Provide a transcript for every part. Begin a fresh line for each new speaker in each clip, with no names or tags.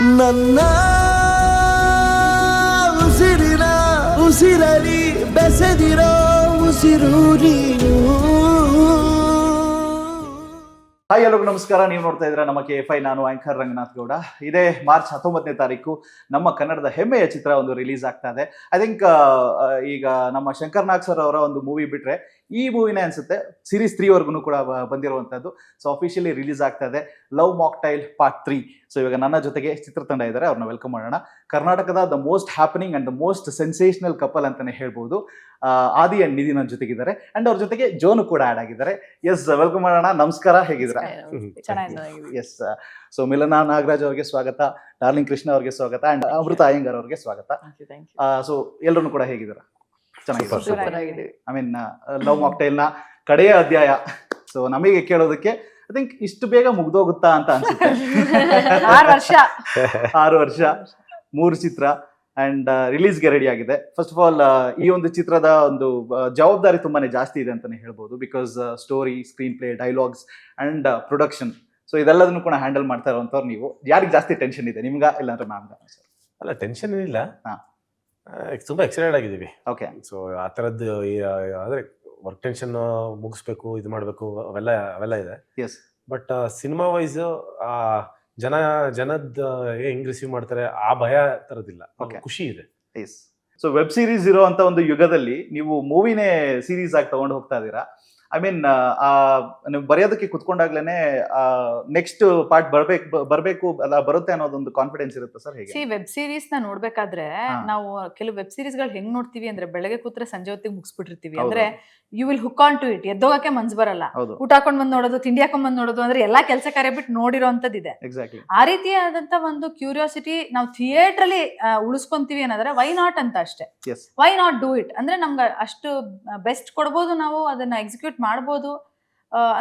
ನನ್ನ ಉಸಿರಿನ ಉಸಿರಲಿ ಬೆಸೆದಿರೋ ಉಸಿರು ನೀನು.
ಹಾಯ್ ಎಲ್ಲರಿಗೂ ನಮಸ್ಕಾರ. ನೀವು ನೋಡ್ತಾ ಇದ್ದೀರಾ ನಮ್ಮ KFI. ನಾನು ಆಂಕರ್ ರಂಗನಾಥ್ ಗೌಡ. ಇದೇ ಮಾರ್ಚ್ 19ನೇ ತಾರೀಕು ನಮ್ಮ ಕನ್ನಡದ ಹೆಮ್ಮೆಯ ಚಿತ್ರ ಒಂದು ರಿಲೀಸ್ ಆಗ್ತಾ ಇದೆ. ಐ ಥಿಂಕ್ ಈಗ ನಮ್ಮ ಶಂಕರ್ ನಾಗ್ ಸರ್ ಅವರ ಒಂದು ಮೂವಿ ಬಿಟ್ರೆ ಈ ಮೂವಿನೇ ಅನ್ಸುತ್ತೆ ಸೀರೀಸ್ 3 ವರ್ಗು ಕೂಡ ಬಂದಿರುವಂತದ್ದು. ಸೊ ಅಫಿಷಿಯಲಿ ರಿಲೀಸ್ ಆಗ್ತಾ ಇದೆ ಲವ್ ಮಾಕ್ಟೈಲ್ ಪಾರ್ಟ್ 3. ಸೊ ಇವಾಗ ನನ್ನ ಜೊತೆಗೆ ಚಿತ್ರತಂಡ ಇದ್ದಾರೆ, ಅವ್ರನ್ನ ವೆಲ್ಕಮ್ ಮಾಡೋಣ. ಕರ್ನಾಟಕದ the most happening and the most sensational couple ಅಂತಾನೆ ಹೇಳ್ಬೋದು. ಆದಿ ಅಂಡ್ ನಿಧಿ ನನ್ನ ಜೊತೆಗಿದ್ದಾರೆ ಅಂಡ್ ಅವ್ರ ಜೊತೆಗೆ ಜೋನು ಕೂಡ ಆಡ್ ಆಗಿದ್ದಾರೆ. ಎಸ್, ವೆಲ್ಕಮ್ ಮಾಡೋಣ. ನಮಸ್ಕಾರ, ಹೇಗಿದ್ದೀರಾ? ಎಸ್. ಸೊ ಮಿಲನಾ ನಾಗರಾಜ್ ಅವ್ರಿಗೆ ಸ್ವಾಗತ, ಡಾರ್ಲಿಂಗ್ ಕೃಷ್ಣ ಅವ್ರಿಗೆ ಸ್ವಾಗತ ಅಂಡ್ ಅಮೃತ ಅಯ್ಯಂಗಾರ್ ಅವ್ರಿಗೆ ಸ್ವಾಗತ. ಸೊ ಎಲ್ಲರೂ ಕೂಡ ಹೇಗಿದ್ದೀರಾ? ಚೆನ್ನಾಗಿದೆ. ಐ ಮೀನ್ ಲವ್ ಮಾಕ್ಟೈಲ್ ನ ಕಡೆಯ ಅಧ್ಯಾಯ. ಸೊ ನಮಗೆ ಕೇಳೋದಕ್ಕೆ ಐ ಥಿಂಕ್ ಇಷ್ಟು ಬೇಗ ಮುಗ್ದೋಗುತ್ತಾ ಅಂತ ಅನ್ಸುತ್ತೆ. 6 ವರ್ಷ 3 ಚಿತ್ರ ಅಂಡ್ ರಿಲೀಸ್ಗೆ ರೆಡಿ ಆಗಿದೆ. ಫಸ್ಟ್ ಆಫ್ ಆಲ್ ಈ ಒಂದು ಚಿತ್ರದ ಒಂದು ಜವಾಬ್ದಾರಿ ತುಂಬಾನೇ ಜಾಸ್ತಿ ಇದೆ ಅಂತಾನೆ ಹೇಳ್ಬೋದು. Because story, screenplay, dialogues and production, so ಇದೆಲ್ಲದನ್ನು ಕೂಡ ಹ್ಯಾಂಡಲ್ ಮಾಡ್ತಾ ಇರುವಂತವ್ರು ನೀವು. ಯಾರಿಗೆ ಜಾಸ್ತಿ ಟೆನ್ಷನ್ ಇದೆ, ನಿಮ್ಗ ಇಲ್ಲಾಂದ್ರೆ ಮ್ಯಾಮ್ಗ?
ಅಲ್ಲ, ಟೆನ್ಷನ್ ಏನಿಲ್ಲ, ತುಂಬಾ ಎಕ್ಸೈಟೆಡ್ ಆಗಿದ್ದೀವಿ.
ಓಕೆ.
ಸೊ ಆ ಥರದ್ದು ಅಂದ್ರೆ ವರ್ಕ್ ಟೆನ್ಷನ್ ಮುಗಿಸ್ಬೇಕು, ಇದು ಮಾಡಬೇಕು, ಅವೆಲ್ಲ ಇದೆ.
ಎಸ್.
ಬಟ್ ಸಿನಿಮಾ ವೈಸ್ ಜನದ ಹೆಂಗ್ ರಿಸೀವ್ ಮಾಡ್ತಾರೆ ಆ ಭಯ ತರದಿಲ್ಲ, ಖುಷಿ ಇದೆ.
ಎಸ್. ಸೊ ವೆಬ್ ಸೀರೀಸ್ ಇರುವಂತ ಒಂದು ಯುಗದಲ್ಲಿ ನೀವು ಮೂವಿನೇ ಸೀರೀಸ್ ಆಗಿ ತಗೊಂಡು ಹೋಗ್ತಾ ಇದ್ದೀರಾ. ಐ ಮೀನ್ ನೀವು ಬರೆಯೋದಕ್ಕೆ ಕುತ್ಕೊಂಡಾಗ್ಲೇನೆ ನೆಕ್ಸ್ಟ್ ಪಾರ್ಟ್ ಬರ್ಬೇಕು ಅಲ್ಲ ಬರುತ್ತೆ ಅನ್ನೋದೊಂದು ಕಾನ್ಫಿಡೆನ್ಸ್ ಇರುತ್ತೆ ಸರ್, ಹೇಗೆ?
ವೆಬ್ ಸೀರೀಸ್ ನ ನೋಡ್ಬೇಕಾದ್ರೆ ನಾವು ಕೆಲವು ವೆಬ್ ಸೀರೀಸ್ ಗಳು ಹೆಂಗ್ ನೋಡ್ತೀವಿ ಅಂದ್ರೆ ಬೆಳಗ್ಗೆ ಕೂತ್ರೆ ಸಂಜೆ ಹೊತ್ತಿಗೆ ಮುಗಿಸ್ಬಿಟ್ಟಿರ್ತೀವಿ. ಅಂದ್ರೆ you will hook on to it. ಎದ್ದೋಗಕ್ಕೆ ಮನ್ಸ್ ಬರಲ್ಲ. ಊಟ ಹಾಕೊಂಡ್ ಬಂದ್ ನೋಡೋದು, ತಿಂಡಿ ಹಾಕೊಂಡ್ ಬಂದ್ ನೋಡೋದು, ಅಂದ್ರೆ ಎಲ್ಲಾ ಕೆಲಸ ಕಾರ್ಯ ಬಿಟ್ಟು ನೋಡಿರೋಂಥದ್ದಿದೆ. ಆ ರೀತಿಯಾದಂತ ಒಂದು ಕ್ಯೂರಿಯಾಸಿಟಿ ನಾವು ಥಿಯೇಟರ್ ಅಲ್ಲಿ ಉಳಿಸ್ಕೊಂತೀವಿ ಅನ್ನೋದ್ರೆ ವೈ ನಾಟ್ ಅಂತ ಅಷ್ಟೇ. ವೈ ನಾಟ್ ಡೂ ಇಟ್ ಅಂದ್ರೆ ನಮ್ಗೆ ಅಷ್ಟು ಬೆಸ್ಟ್ ಕೊಡ್ಬೋದು, ನಾವು ಅದನ್ನ ಎಕ್ಸಿಕ್ಯೂಟ್ ಮಾಡ್ಬೋದು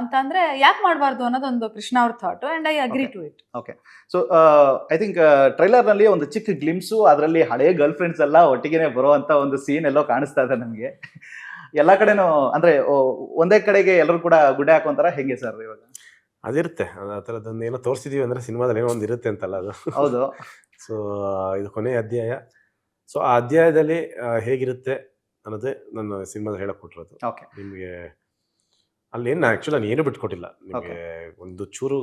ಅಂತ ಅಂದ್ರೆ ಯಾಕೆ ಮಾಡಬಾರ್ದು ಅನ್ನೋದೊಂದು ಕೃಷ್ಣ ಅವ್ರ thought and I agree to it.
Okay. So I think trailer ನಲ್ಲಿ ಒಂದು ಚಿಕ್ಕ ಗ್ಲಿಮ್ಸು, ಅದರಲ್ಲಿ ಹಳೆಯ ಗರ್ಲ್ ಫ್ರೆಂಡ್ಸ್ ಎಲ್ಲ ಒಟ್ಟಿಗೆ ಬರುವಂತ ಒಂದು ಸೀನ್ ಎಲ್ಲೋ ಕಾಣಿಸ್ತಾ ಇದೆ ನಮಗೆ. ಎಲ್ಲಾ ಕಡೆನೂ ಅಂದ್ರೆ ಒಂದೇ ಕಡೆಗೆ ಎಲ್ಲರೂ ಕೂಡ ಗುಡ್ಡೆ ಹಾಕೊಂತಾರ, ಹೆಂಗೆ ಸರ್ ಇವಾಗ?
ಅದಿರುತ್ತೆ, ಆ ಥರದೊಂದು ಏನೋ ತೋರಿಸಿದೀವಿ ಅಂದ್ರೆ ಸಿನಿಮಾದಲ್ಲಿ ಏನೋ ಒಂದು ಇರುತ್ತೆ ಅಂತಲ್ಲ ಅದು. ಹೌದು. ಸೊ ಇದು ಕೊನೆಯ ಅಧ್ಯಾಯ. ಸೊ ಆ ಅಧ್ಯಾಯದಲ್ಲಿ ಹೇಗಿರುತ್ತೆ ಅನ್ನೋದೇ ನನ್ನ ಸಿನಿಮಾದಲ್ಲಿ ಹೇಳಕ್ ಕೊಟ್ಟಿರೋದು.
ಓಕೆ.
ನಿಮಗೆ ಅಲ್ಲಿ ಆಕ್ಚುಲಿ ನಾನು ಏನು ಬಿಟ್ಕೊಟ್ಟಿಲ್ಲ ನಿಮಗೆ. ಒಂದು ಚೂರು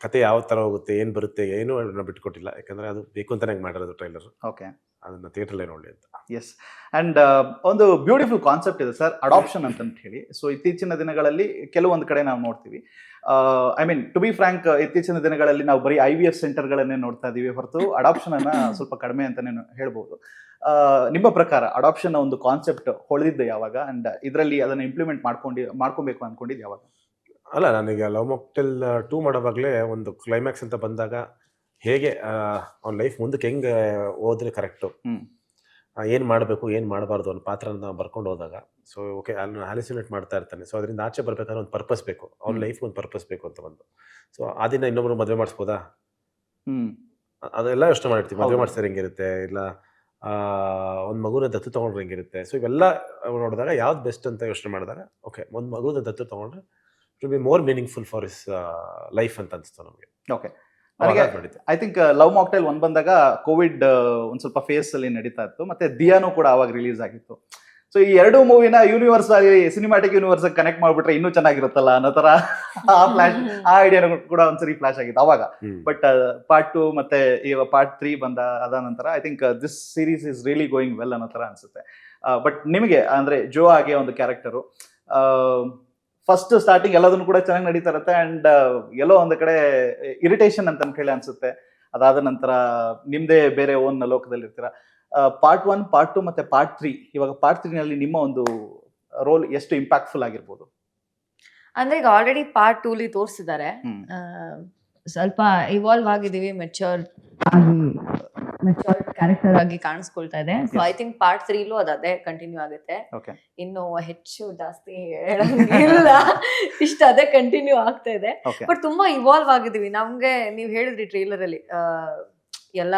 ಕತೆ ಯಾವ ತರ ಹೋಗುತ್ತೆ, ಏನ್ ಬರುತ್ತೆ, ಏನು ಬಿಟ್ಕೊಟ್ಟಿಲ್ಲ. ಯಾಕಂದ್ರೆ ಅದು ಬೇಕು ಅಂತಾನೆ ಮಾಡಿರೋದು ಟ್ರೈಲರ್.
ಓಕೆ. ಅದನ್ನ
ಥಿಯೇಟರ್ಲೇ ನೋಡಿ ಅಂತ.
ಎಸ್. ಅಂಡ್ ಒಂದು ಬ್ಯೂಟಿಫುಲ್ ಕಾನ್ಸೆಪ್ಟ್ ಇದೆ ಸರ್, ಅಡಾಪ್ಷನ್ ಅಂತ ಹೇಳಿ. ಸೊ ಇತ್ತೀಚಿನ ದಿನಗಳಲ್ಲಿ ಕೆಲವೊಂದು ಕಡೆ ನಾವು ನೋಡ್ತೀವಿ. I mean to be frank, ಇತ್ತೀಚಿನ ದಿನಗಳಲ್ಲಿ ನಾವು ಬರೀ IVF ಸೆಂಟರ್ಗಳನ್ನೇ ನೋಡ್ತಾ ಇದೀವಿ ಹೊರತು ಅಡಾಪ್ಷನ್ ಅನ್ನ ಸ್ವಲ್ಪ ಕಡಿಮೆ ಅಂತಾನೆ ಹೇಳ್ಬೋದು. ನಿಮ್ಮ ಪ್ರಕಾರ ಅಡಾಪ್ಷನ್ ಒಂದು ಕಾನ್ಸೆಪ್ಟ್ ಹೊಳೆದಿದ್ದು ಯಾವಾಗ ಅಂಡ್ ಇದರಲ್ಲಿ ಅದನ್ನ ಇಂಪ್ಲಿಮೆಂಟ್ ಮಾಡ್ಕೊಬೇಕು ಅನ್ಕೊಂಡಿದ್ದು ಯಾವಾಗ?
ಅಲ್ಲ, ನಾನೀಗ ಲವ್ ಮಾಕ್ಟೈಲ್ 2 ಮಾಡೋವಾಗಲೇ ಒಂದು ಕ್ಲೈಮ್ಯಾಕ್ಸ್ ಅಂತ ಬಂದಾಗ ಹೇಗೆ ಅವ್ನ ಲೈಫ್ ಮುಂದಕ್ಕೆ ಹೆಂಗೆ ಹೋದ್ರೆ ಕರೆಕ್ಟು, ಏನು ಮಾಡಬೇಕು ಏನು ಮಾಡಬಾರ್ದು ಅನ್ನೋ ಪಾತ್ರನ ಬರ್ಕೊಂಡು ಹೋದಾಗ, ಸೊ ಓಕೆ ಅಲ್ಲಿ ಹ್ಯಾಲಿಸಿನೇಟ್ ಮಾಡ್ತಾ ಇರ್ತಾನೆ. ಸೊ ಅದರಿಂದ ಆಚೆ ಬರ್ಬೇಕಾದ್ರೆ ಒಂದು ಪರ್ಪಸ್ ಬೇಕು, ಅವ್ನ ಲೈಫ್ ಒಂದು ಪರ್ಪಸ್ ಬೇಕು ಅಂತ ಬಂದು. ಸೊ ಆ ದಿನ ಇನ್ನೊಬ್ರು ಮದುವೆ ಮಾಡಿಸ್ಬೋದಾ, ಅದೆಲ್ಲ ಯೋಚನೆ ಮಾಡಿರ್ತೀವಿ. ಮದುವೆ ಮಾಡಿಸಿದ್ರೆ ಹೆಂಗಿರುತ್ತೆ, ಇಲ್ಲ ಒಂದು ಮಗುನ ದತ್ತು ತೊಗೊಂಡ್ರೆ ಹೆಂಗಿರುತ್ತೆ. ಸೊ ಇವೆಲ್ಲ ನೋಡಿದಾಗ ಯಾವ್ದು ಬೆಸ್ಟ್ ಅಂತ ಯೋಚನೆ ಮಾಡಿದಾಗ ಓಕೆ ಒಂದು ಮಗುನ ದತ್ತು ತೊಗೊಂಡ್ರೆ it will be more meaningful for his life ಅಂತ ಅನಿಸ್ತು ನಮಗೆ.
Okay. I think love mocktail 1 ಬಂದಾಗ ಕೋವಿಡ್ ಒಂದ್ ಸ್ವಲ್ಪ ಫೇಸ್ ಅಲ್ಲಿ ನಡೀತಾ ಇತ್ತು, ಮತ್ತೆ ದಿಯಾನು ಕೂಡ ಅವಾಗ ರಿಲೀಸ್ ಆಗಿತ್ತು. ಸೊ ಈ 2 ಮೂವಿನ ಯೂನಿವರ್ಸ್ ಆಗಿ ಸಿನಿಮ್ಯಾಟಿಕ್ ಯೂನಿವರ್ಸ್ ಕನೆಕ್ಟ್ ಮಾಡ್ಬಿಟ್ರೆ ಇನ್ನೂ ಚೆನ್ನಾಗಿರುತ್ತಲ್ಲ ಅನ್ನೋ ತರ ಆ ಐಡಿಯಾ ಕೂಡ ಒಂದ್ಸರಿ ಫ್ಲಾಶ್ ಆಗಿತ್ತು ಅವಾಗ. ಬಟ್ ಪಾರ್ಟ್ 2 ಮತ್ತೆ ಈಗ ಪಾರ್ಟ್ 3 ಅದ ನಂತರ I think this series is really going well ಅನ್ನೋ ತರ ಅನ್ಸುತ್ತೆ. ಬಟ್ ನಿಮಗೆ ಅಂದ್ರೆ ಜೋ ಆಗಿ ಒಂದು ಕ್ಯಾರೆಕ್ಟರು ಫಸ್ಟ್ ಸ್ಟಾರ್ಟಿಂಗ್ ಎಲ್ಲದನ್ನು ಕೂಡ ಚೆನ್ನಾಗಿ ನಡೀತಾ ಇರುತ್ತೆ ಅಂಡ್ ಎಲ್ಲೋ ಒಂದು ಕಡೆ ಇರಿಟೇಷನ್ ಅಂತ ಹೇಳಿ ಅನ್ಸುತ್ತೆ. ಅದಾದ ನಂತರ ನಿಮ್ದೇ ಬೇರೆ ಓನ್ ಲೋಕದಲ್ಲಿ ಇರ್ತೀರಾ. ಪಾರ್ಟ್ 1, ಪಾರ್ಟ್ 2 ಮತ್ತೆ ಪಾರ್ಟ್ 3, ಇವಾಗ ಪಾರ್ಟ್ 3 ನಲ್ಲಿ ನಿಮ್ಮ ಒಂದು ರೋಲ್ ಎಷ್ಟು ಇಂಪ್ಯಾಕ್ಟ್ಫುಲ್ ಆಗಿರ್ಬೋದು?
ಅಂದ್ರೆ ಈಗ ಆಲ್ರೆಡಿ ಪಾರ್ಟ್ 2 ಲಿ ತೋರಿಸಿದ್ದಾರೆ, ಸ್ವಲ್ಪ ಇವಾಲ್ವ್ ಆಗಿದೀವಿ, ಮೆಚೂರ್ ಕ್ಯಾರೆಕ್ಟರ್ ಆಗಿ ಕಾಣಿಸ್ಕೊಳ್ತಾ ಇದೆ. ಸೊ ಐ ಥಿಂಕ್ ಪಾರ್ಟ್ 3ಲೂ ಅದೇ ಕಂಟಿನ್ಯೂ ಆಗುತ್ತೆ. ಇನ್ನು ಹೆಚ್ಚು ಜಾಸ್ತಿ ಹೇಳಂಗಿಲ್ಲ, ಇಷ್ಟ ಅದೇ ಕಂಟಿನ್ಯೂ ಆಗ್ತಾ ಇದೆ. ಬಟ್ ತುಂಬಾ ಇವಾಲ್ವ್ ಆಗಿದೀವಿ. ನಮ್ಗೆ ನೀವ್ ಹೇಳಿದ್ರಿ ಟ್ರೈಲರ್ ಅಲ್ಲಿ ಎಲ್ಲ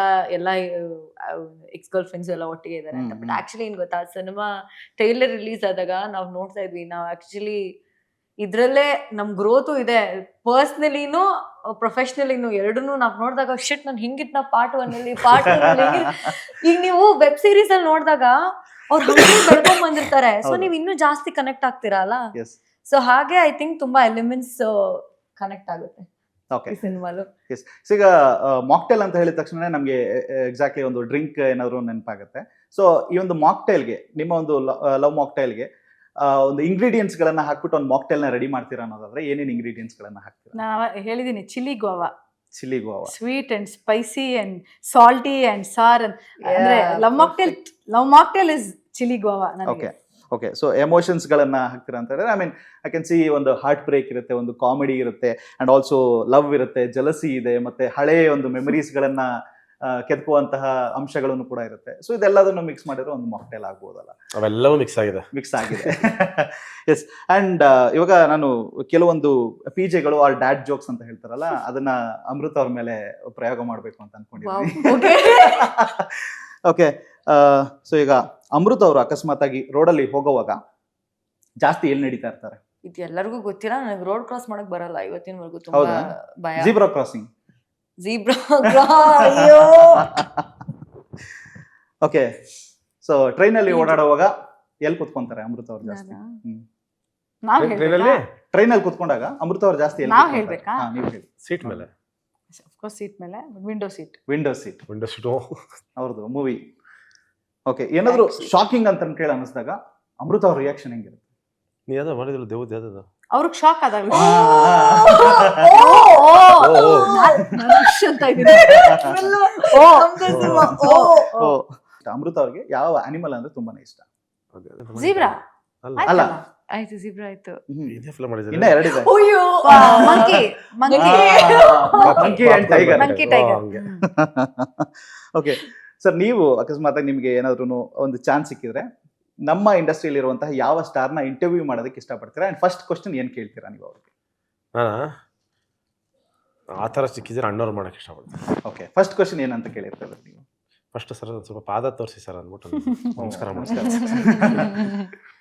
ಎಕ್ಸ್ ಗರ್ಲ್ ಫ್ರೆಂಡ್ಸ್ ಎಲ್ಲ ಒಟ್ಟಿಗೆ ಇದಾರೆ ಅಂತ. ಬಟ್ ಆಕ್ಚುಲಿ ಏನ್ ಗೊತ್ತಾ, ಸಿನಿಮಾ ಟ್ರೈಲರ್ ರಿಲೀಸ್ ಆದಾಗ ನಾವು ನೋಡ್ತಾ ಇದ್ವಿ, ನಾವು ಆಕ್ಚುಲಿ ಇದ್ರಲ್ಲೇ ನಮ್ ಗ್ರೋತು ಇದೆ, ಪರ್ಸ್ನಲಿನೂ ಪ್ರೊಫೆಷನಲಿನೂ ಎರಡನ್ನೂ ನಾವ್ ನೋಡಿದಾಗ ಶಿಟ್ ನಾನು ಹಿಂಗಿದ್ನ ಪಾರ್ಟ್ 1 ಅಲ್ಲಿ ಪಾರ್ಟ್ 2 ಅಲ್ಲಿ ಈಗ ನೀವು ವೆಬ್ ಸೀರೀಸ್ ಅಲ್ಲಿ ನೋಡಿದಾಗ ಅವ್ರು ಹಂಗೆ ಬೆಳ್ಕೊಂಡ್ ಬಂದಿರ್ತಾರೆ, ಸೊ ನೀವ್ ಇನ್ನೂ ಜಾಸ್ತಿ ಕನೆಕ್ಟ್ ಆಗ್ತೀರಾ ಅಲ್ಲ. ಸೊ ಹಾಗೆ ಐ ಥಿಂಕ್ ತುಂಬಾ ಎಲಿಮೆಂಟ್ಸ್ ಕನೆಕ್ಟ್ ಆಗುತ್ತೆ
ಓಕೆ
ಸಿನಿಮಾಲು.
ಎಸ್, ಈಗ ಮಾಕ್ಟೇಲ್ ಅಂತ ಹೇಳಿದ ತಕ್ಷಣ ನಮಗೆ ಎಕ್ಸಾಕ್ಟ್ಲಿ ಒಂದು ಡ್ರಿಂಕ್ ಏನಾದ್ರು ನೆನಪಾಗುತ್ತೆ. ಸೊ ಈ ಒಂದು ಮಾಕ್ಟೇಲ್ಗೆ, ನಿಮ್ಮ ಒಂದು ಲವ್ ಮಾಕ್ಟೇಲ್ಗೆ ಒಂದು ಇಂಗ್ರೀಡಿಯೆಂಟ್ಸ್ ಗಳನ್ನ ಹಾಕ್ಬಿಟ್ಟು ಒಂದು ಮಾಕ್ಟೇಲ್ ನ ರೆಡಿ ಮಾಡ್ತೀರಾ ಅನ್ನೋದಾದ್ರೆ ಏನೇನು ಇಂಗ್ರೀಡಿಯೆಂಟ್ಸ್ ಗಳನ್ನ ಹಾಕ್ತೀರಾ?
ನಾನು ಹೇಳಿದೀನಿ, chilli guava,
chilli guava,
sweet and spicy and salty and sour. ಅಂದ್ರೆ love mocktail is chilli guava.
Okay okay. So emotions ಗಳನ್ನ ಹಾಕ್ತೀರಾ ಅಂತ ಹೇಳಿದ್ರೆ, I mean I can see ಒಂದು ಹಾರ್ಟ್ ಬ್ರೇಕ್ ಇರುತ್ತೆ, ಒಂದು ಕಾಮಿಡಿ ಇರುತ್ತೆ, ಅಂಡ್ ಆಲ್ಸೋ ಲವ್ ಇರುತ್ತೆ, ಜಲಸಿ ಇದೆ, ಮತ್ತೆ ಹಳೆಯ ಒಂದು ಮೆಮರೀಸ್ ಗಳನ್ನ ಕೆದಕುವಂತಹ ಅಂಶಗಳನ್ನು ಕೂಡ ಇರುತ್ತೆ. ಸೊ ಇದೆಲ್ಲದನ್ನು ಮಿಕ್ಸ್ ಮಾಡಿರೋ ಒಂದು ಮಾಕ್ಟೇಲ್ ಆಗ್ಬೋದಲ್ಲ?
ಅವೆಲ್ಲವೂ ಮಿಕ್ಸ್ ಆಗಿದೆ.
ಎಸ್. ಅಂಡ್ ಇವಾಗ ನಾನು ಕೆಲವೊಂದು ಪಿಜೆಗಳು ಆರ್ ಡ್ಯಾಡ್ ಜೋಕ್ಸ್ ಅಂತ ಹೇಳ್ತಾರಲ್ಲ, ಅದನ್ನ ಅಮೃತ ಅವ್ರ ಮೇಲೆ ಪ್ರಯೋಗ ಮಾಡ್ಬೇಕು ಅಂತ ಅನ್ಕೊಂಡಿದ್ದೀನಿ. ಓಕೆ. ಸೊ ಈಗ ಅಮೃತ ಅವರು ಅಕಸ್ಮಾತ್ ಆಗಿ ರೋಡಲ್ಲಿ ಹೋಗೋವಾಗ ಜಾಸ್ತಿ ಎಲ್ಲಿ ನಡೀತಾ ಇರ್ತಾರೆ?
ಇದು ಎಲ್ಲರಿಗೂ ಗೊತ್ತಿಲ್ಲ, ನನಗೆ ರೋಡ್ ಕ್ರಾಸ್ ಮಾಡಕ್ ಬರಲ್ಲ ಇವತ್ತಿನವರೆಗೂ, ತುಂಬಾ ಭಯ.
Zebra crossing. Okay. So train ಅಲ್ಲಿ ಓಡಾಡುವಾಗ ಎಲ್ಲಿ ಕುತ್ಕೊಂತಾರೆ ಅಮೃತ ಅವ್ರು ಜಾಸ್ತಿ? ಟ್ರೈನ್ ಅಲ್ಲಿ ಕುತ್ಕೊಂಡಾಗ ಅಮೃತ ಅವ್ರು ಜಾಸ್ತಿ ಎಲ್ಲಿ?
ನಾವ್ ಹೇಳ್ಬೇಕಾ?
ನೀವು ಹೇಳಿ.
ಸೀಟ್ ಮೇಲೆ.
ಸೀಟ್ ಮೇಲೆ, window seat.
Window seat.
Window seat
ಅವ್ರದ್ದು ಮೂವಿ. ಓಕೆ. ಏನಾದ್ರು ಶಾಕಿಂಗ್ ಅಂತ ಕೇಳಿ ಅನಿಸಿದಾಗ ಅಮೃತ ಅವ್ರ ರಿಯಾಕ್ಷನ್ ಹೆಂಗಿರುತ್ತೆ?
ನೀ ಯಾವ್ದೋ ಮಾಡಿದಿಲ್ಲ ದೇವ್ದು ಯಾವ್ದು
ಅವ್ರಿಗೆ ಶಾಕ್ ಆದಾಗ
ಅಮೃತ ಅವ್ರಿಗೆ ಯಾವ ಅನಿಮಲ್ ಅಂದ್ರೆ ತುಂಬಾನೇ ಇಷ್ಟ?
ಜೀಬ್ರಾ.
ಅಲ್ಲ,
ಆಯ್ತು ಜಿಬ್ರಾ ಆಯ್ತು.
ಇನ್ನ ಎರಡಿದೆ. Monkey and tiger. Okay sir, ನೀವು ಅಕಸ್ಮಾತ್ ನಿಮ್ಗೆ ಏನಾದ್ರು ಒಂದು ಚಾನ್ಸ್ ಸಿಕ್ಕಿದ್ರೆ ನಮ್ಮ ಇಂಡಸ್ಟ್ರಿಯಲ್ಲಿ ಇರುವಂತಹ ಯಾವ ಸ್ಟಾರ್ನ ಇಂಟರ್ವ್ಯೂ ಮಾಡೋದಕ್ಕೆ ಇಷ್ಟಪಡ್ತೀರಾ? ಅಂಡ್ ಫಸ್ಟ್ ಕ್ವಶನ್ ಏನ್ ಕೇಳ್ತೀರಾ ನೀವು ಅವ್ರಿಗೆ?
ಆ ಥರ ಸಿಕ್ಕಿದ್ರೆ ಅಣ್ಣವ್ರು ಮಾಡಕ್ಕೆ ಇಷ್ಟಪಡ್ತೀನಿ.
ಓಕೆ, ಫಸ್ಟ್ ಕ್ವಶನ್ ಏನಂತ ಕೇಳಿರ್ತಾರೆ ನೀವು?
ಫಸ್ಟ್ ಸರ್ ಸ್ವಲ್ಪ ಪಾದ ತೋರಿಸಿ ಸರ್ ಅಂದ್ಬಿಟ್ಟು ನಮಸ್ಕಾರ ನಮಸ್ಕಾರ.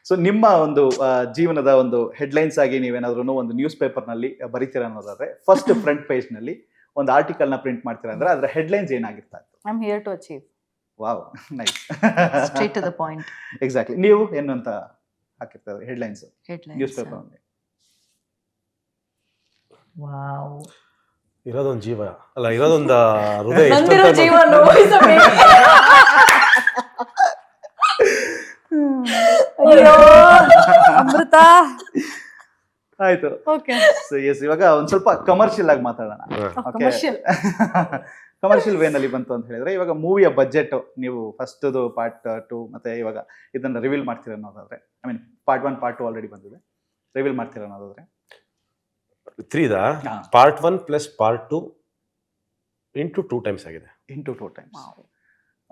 ಸೊ ನಿಮ್ಮ ಒಂದು ಜೀವನದ ಒಂದು ಹೆಡ್ಲೈನ್ಸ್ ಆಗಿ ನೀವೇನಾದ್ರೂ ಒಂದು ನ್ಯೂಸ್ ಪೇಪರ್ನಲ್ಲಿ ಬರೀತೀರಾ ಅನ್ನೋದಾದ್ರೆ, ಫಸ್ಟ್ ಫ್ರಂಟ್ ಪೇಜ್ ನಲ್ಲಿ ಒಂದು ಆರ್ಟಿಕಲ್ ನ ಪ್ರಿಂಟ್ ಮಾಡ್ತೀರಾ ಅಂದ್ರೆ ಅದರ ಹೆಡ್ಲೈನ್ಸ್ ಏನಾಗಿರ್ತಾ ಇತ್ತು?
I am here to achieve.
Wow, nice.
Straight to the point.
Exactly. ನೀವು ಏನು ಅಂತ ಹಾಕಿರ್ತಾರೆ ಹೆಡ್ಲೈನ್ಸ್ ನ್ಯೂಸ್ ಪೇಪರ್ ಅಲ್ಲಿ?
ವಾವ್,
ಇರೋದೊಂದು ಜೀವ ಅಲ್ಲ, ಇರೋದೊಂದು ಹೃದಯ.
ಅಮೃತ.
ಆಯ್ತು. ಎಸ್, ಇವಾಗ ಒಂದ್ ಸ್ವಲ್ಪ ಕಮರ್ಷಿಯಲ್ ಆಗಿ ಮಾತಾಡೋಣ. ಕಮರ್ಷಿಯಲ್ ವೇನಲ್ಲಿ ಬಂತು ಅಂತ ಹೇಳಿದ್ರೆ, ಇವಾಗ ಮೂವಿಯ ಬಜೆಟ್ ನೀವು ಫಸ್ಟ್ ಪಾರ್ಟ್ 2 ಮತ್ತೆ ಇವಾಗ ಇದನ್ನ ರಿವೀಲ್ ಮಾಡ್ತೀರ ಅನ್ನೋದಾದ್ರೆ, I mean part 1 part 2 already ಬಂದಿದೆ, ರಿವೀಲ್ ಮಾಡ್ತೀರ ಅನ್ನೋದಾದ್ರೆ
3 part 1 plus part 2 into 2 times ಆಗಿದೆ.
Into 2 times.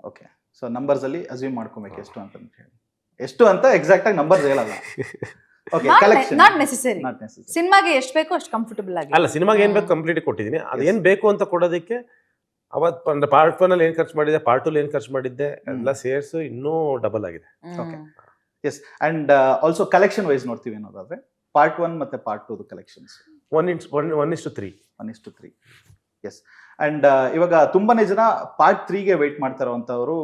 Okay. So numbers ಅಲ್ಲಿ ಅಸ್ಯೂಮ್ ಮಾಡ್ಕೊಬೇಕು ಎಷ್ಟು ಅಂತ ಹೇಳಿ. ಎಷ್ಟು ಅಂತ ಎಕ್ಸಾಕ್ಟ್ ಆಗಿ ನಂಬರ್ಸ್ ಹೇಳಲ್ಲ. Okay, collection
not necessary. ಸಿನಿಮಾಗೆ ಎಷ್ಟು ಬೇಕೋ ಅಷ್ಟು ಕಂಫರ್ಟಬಲ್ ಆಗಿ.
ಅಲ್ಲ, ಸಿನಿಮಾಗೆ ಏನ್ ಬೇಕು ಕಂಪ್ಲೀಟ್ ಕೊಟ್ಟಿದ್ದೀನಿ. ಅದೇನ್ ಬೇಕು ಅಂತ ಕೊಡೋದಕ್ಕೆ ಅವತ್ತು ಅಂದ್ರೆ ಪಾರ್ಟ್ 1 ಅಲ್ಲಿ ಏನ್ ಖರ್ಚು ಮಾಡಿದ್ದೆ, ಪಾರ್ಟ್ 2 ಏನ್ ಖರ್ಚು ಮಾಡಿದ್ದೆ ಎಲ್ಲ ಸೇರ್ಸು ಇನ್ನೂ ಡಬಲ್ ಆಗಿದೆ.
Okay. Yes. And also collection wise ನೋಡ್ತೀವಿ ಅನ್ನೋದಾದ್ರೆ ಪಾರ್ಟ್ 1 ಮತ್ತೆ ಪಾರ್ಟ್ 2 ಕಲೆಕ್ಷನ್ಸ್
1:3.
1:3. ಎಸ್. ಅಂಡ್ ಇವಾಗ ತುಂಬಾನೇ ಜನ ಪಾರ್ಟ್ 3ಗೆ ವೇಟ್ ಮಾಡ್ತಾ ಇರುವಂತವರು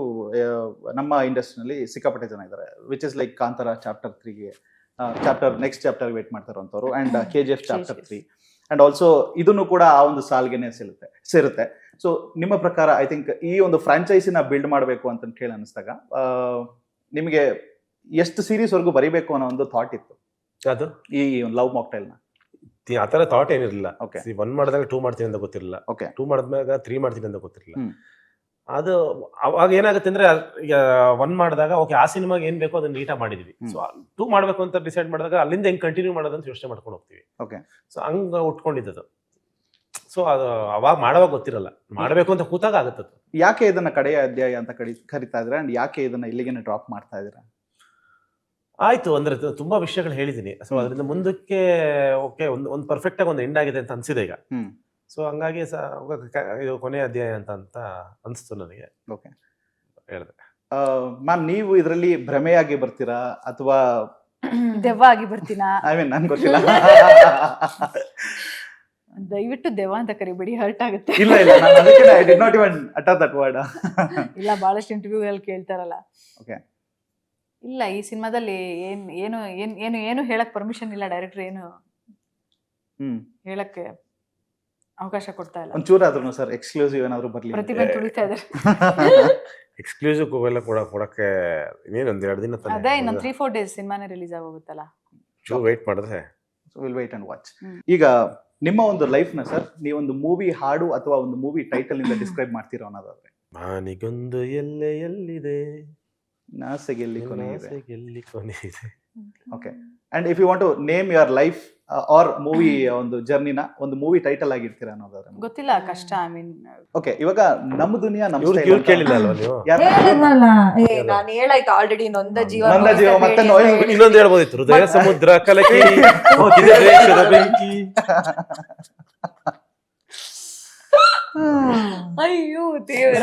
ನಮ್ಮ ಇಂಡಸ್ಟ್ರಿನಲ್ಲಿ ಸಿಕ್ಕಾಪಟ್ಟೆ ಜನ ಇದ್ದಾರೆ. Which is like Kantara chapter 3ಗೆ ನೆಕ್ಸ್ಟ್ ಚಾಪ್ಟರ್ ವೇಟ್ ಮಾಡ್ತಾ ಇರುವಂತವ್ರು, and KGF chapter 3, and also ಇದನ್ನು ಕೂಡ ಆ ಒಂದು ಸಾಲ್ಗೆನೆ ಸೇರುತ್ತೆ. ಸೊ ನಿಮ್ಮ ಪ್ರಕಾರ ಐ ಥಿಂಕ್ ಈ ಒಂದು ಫ್ರಾಂಚೈಸಿನ ಬಿಲ್ಡ್ ಮಾಡಬೇಕು ಅಂತ ಹೇಳಿ ಅನಿಸ್ದಾಗ ನಿಮಗೆ ಎಷ್ಟು ಸೀರೀಸ್ ವರ್ಗು ಬರೀಬೇಕು ಅನ್ನೋ ಒಂದು ಥಾಟ್ ಇತ್ತು
ಅದು
ಈ ಲವ್ ಮಾಕ್ಟೈಲ್ ನ?
ಆ ಥರ ಥಾಟ್ ಏನಿರಲಿಲ್ಲ.
ಓಕೆ.
1 ಮಾಡಿದಾಗ 2 ಮಾಡ್ತೀನಿ ಅಂತ ಗೊತ್ತಿರಲಿಲ್ಲ.
ಓಕೆ.
2 ಮಾಡಿದ್ಮೇಲೆ 3 ಮಾಡ್ತೀನಿ ಅಂತ ಗೊತ್ತಿರಲಿಲ್ಲ. ಅದು ಅವಾಗ ಏನಾಗುತ್ತೆ ಅಂದ್ರೆ, ಈಗ 1 ಮಾಡಿದಾಗ ಓಕೆ ಆ ಸಿನಿಮಾಗೆ ಏನ್ ಬೇಕೋ ಅದನ್ನ ನೀಟಾಗಿ ಮಾಡಿದ್ವಿ. ಸೊ 2 ಮಾಡ್ಬೇಕು ಅಂತ ಡಿಸೈಡ್ ಮಾಡಿದಾಗ ಅಲ್ಲಿಂದ ಹೆಂಗ್ ಕಂಟಿನ್ಯೂ ಮಾಡೋದಂತ ಯೋಚನೆ ಮಾಡ್ಕೊಂಡು ಹೋಗ್ತೀವಿ.
ಓಕೆ.
ಸೊ ಹಂಗ ಉಟ್ಕೊಂಡಿದ್ದದು. ಸೊ ಅದು ಅವಾಗ ಮಾಡುವಾಗ ಗೊತ್ತಿರಲ್ಲ, ಮಾಡಬೇಕು ಅಂತ ಕೂತಾಗ ಆಗುತ್ತೆ.
ಯಾಕೆ ಇದನ್ನ ಕಡೆಯ ಅಧ್ಯಾಯ ಅಂತ ಕರಿತಾ ಇದ್ರೆ, ಅಂಡ್ ಯಾಕೆ ಇದನ್ನ ಇಲ್ಲಿಗೆ ಡ್ರಾಪ್ ಮಾಡ್ತಾ ಇದೀರಾ?
ಆಯ್ತು ಅಂದ್ರೆ ತುಂಬಾ ವಿಷಯಗಳು ಹೇಳಿದೀನಿ. ಸೊ ಅದರಿಂದ ಮುಂದಕ್ಕೆ ಓಕೆ ಒಂದು ಪರ್ಫೆಕ್ಟ್ ಆಗಿ ಒಂದು ಎಂಡ್ ಆಗಿದೆ ಅಂತ ಅನ್ಸಿದೆ ಈಗ. ಸೊ ಹಂಗಾಗಿ ಇದು ಕೊನೆಯ ಅಧ್ಯಾಯ ಅಂತ ಅನ್ಸ್ತು ನನಗೆ.
ಓಕೆ,
ಹೇಳಿದೆ.
ಮ್ಯಾಮ್, ನೀವು ಇದರಲ್ಲಿ ಭ್ರಮೆಯಾಗಿ ಬರ್ತೀರಾ ಅಥವಾ
ದೆವ್ವ ಆಗಿ ಬರ್ತೀನಾ?
ಐ ಮೀನ್ ನನ್ಗೆ ಗೊತ್ತಿಲ್ಲ.
ದಯವಿಟ್ಟು ದೆವ್ವ ಅಂತ ಕರಿಬೇಡಿ, ಹರ್ಟ್ ಆಗುತ್ತೆ.
ಇಲ್ಲ ಇಲ್ಲ, ನಾನು ಅದಕ್ಕೆ I did not even utter that word.
ಇಲ್ಲ, ಬಹಳಷ್ಟು ಇಂಟರ್ವ್ಯೂಗಳಲ್ಲಿ ಕೇಳ್ತಾರಲ್ಲ.
ಓಕೆ.
ಇಲ್ಲ, ಈ ಸಿನಿಮಾದಲ್ಲಿ ಏನು ಏನು ಏನು ಏನು ಹೇಳಕ್ ಪರ್ಮಿಷನ್ ಇಲ್ಲ, ಡೈರೆಕ್ಟರ್ ಏನು ಹೇಳಕ್ಕೆ ಅವಕಾಶ ಕೊಡ್ತಾ ಇಲ್ಲ.
ಒಂಚೂರಾದ್ರೂ ಸರ್ ಎಕ್ಸ್ಕ್ಲೂಸಿವ್ ಏನಾದ್ರು ಬರ್ಲಿ.
ಪ್ರತಿಭೆ ತುಳಿತಾ ಇದ್ದಾರೆ.
ಎಕ್ಸ್ಕ್ಲೂಸಿವ್ ಎಲ್ಲ ಕೊಡಕ್ಕೆ ಇನ್ನೇನೊಂದು 2 ದಿನ ತಾನೆ.
ಅದೇ ಇನ್ನೊಂದು 3-4 ಡೇಸ್ ಸಿನಿಮಾನೇ ರಿಲೀಸ್ ಆಗೋಗುತ್ತಲ್ಲ.
ವೆಯ್ಟ್ ಮಾಡಿದ್ರೆ
ವಿಲ್ ವೇಟ್ ಅಂಡ್ ವಾಚ್. ಈಗ ನಿಮ್ಮ ಒಂದು ಲೈಫ್ ನ ಸರ್ ನೀವೊಂದು ಮೂವಿ ಹಾಡು ಅಥವಾ ಒಂದು ಮೂವಿ ಟೈಟಲ್ ಇಂದ ಡಿಸ್ಕ್ರೈಬ್ ಮಾಡ್ತೀರಾ ಅನ್ನೋದಾದ್ರೆ?
ಮಾನಿಗೊಂದು ಎಲ್ಲೆ ಎಲ್ಲಿದೆ,
ನಾಸೆಗೆಲ್ಲಿ ಕೊನೆ
ಇದೆ.
Okay. And if you want to name your life or movie ಒಂದು ಜರ್ನಿನ ಒಂದು ಮೂವಿ ಟೈಟಲ್ ಆಗಿರ್ತೀರಾ ಅನ್ನೋದಾದ್ರೆ?
ಗೊತ್ತಿಲ್ಲ, ಕಷ್ಟ. ಐ ಮೀನ್
ಓಕೆ, ಇವಾಗ ನಮ್ಮ ದುನಿಯಾ ನಮ್ಮ
ಇವ್ರು
ಸ್ಟೈಲ್
ಕೇಳಿಲ್ಲ ಅಲ್ವಾ ನೀವು?
ನಾನು ಹೇಳಾಯ್ತು ಆಲ್ರೆಡಿ, ನೊಂದ ಜೀವ
ನೊಂದ ಜೀವ ಮತ್ತೆ
ಇನ್ನೊಂದು ಹೇಳ್ಬೋದಿತ್ತು, ಹೃದಯ ಸಮುದ್ರ ಕಲಕಿ ಹೋಗಿದೆ ದ್ವೇಷದ ಬೆಂಕಿ.
ಅಯ್ಯೋ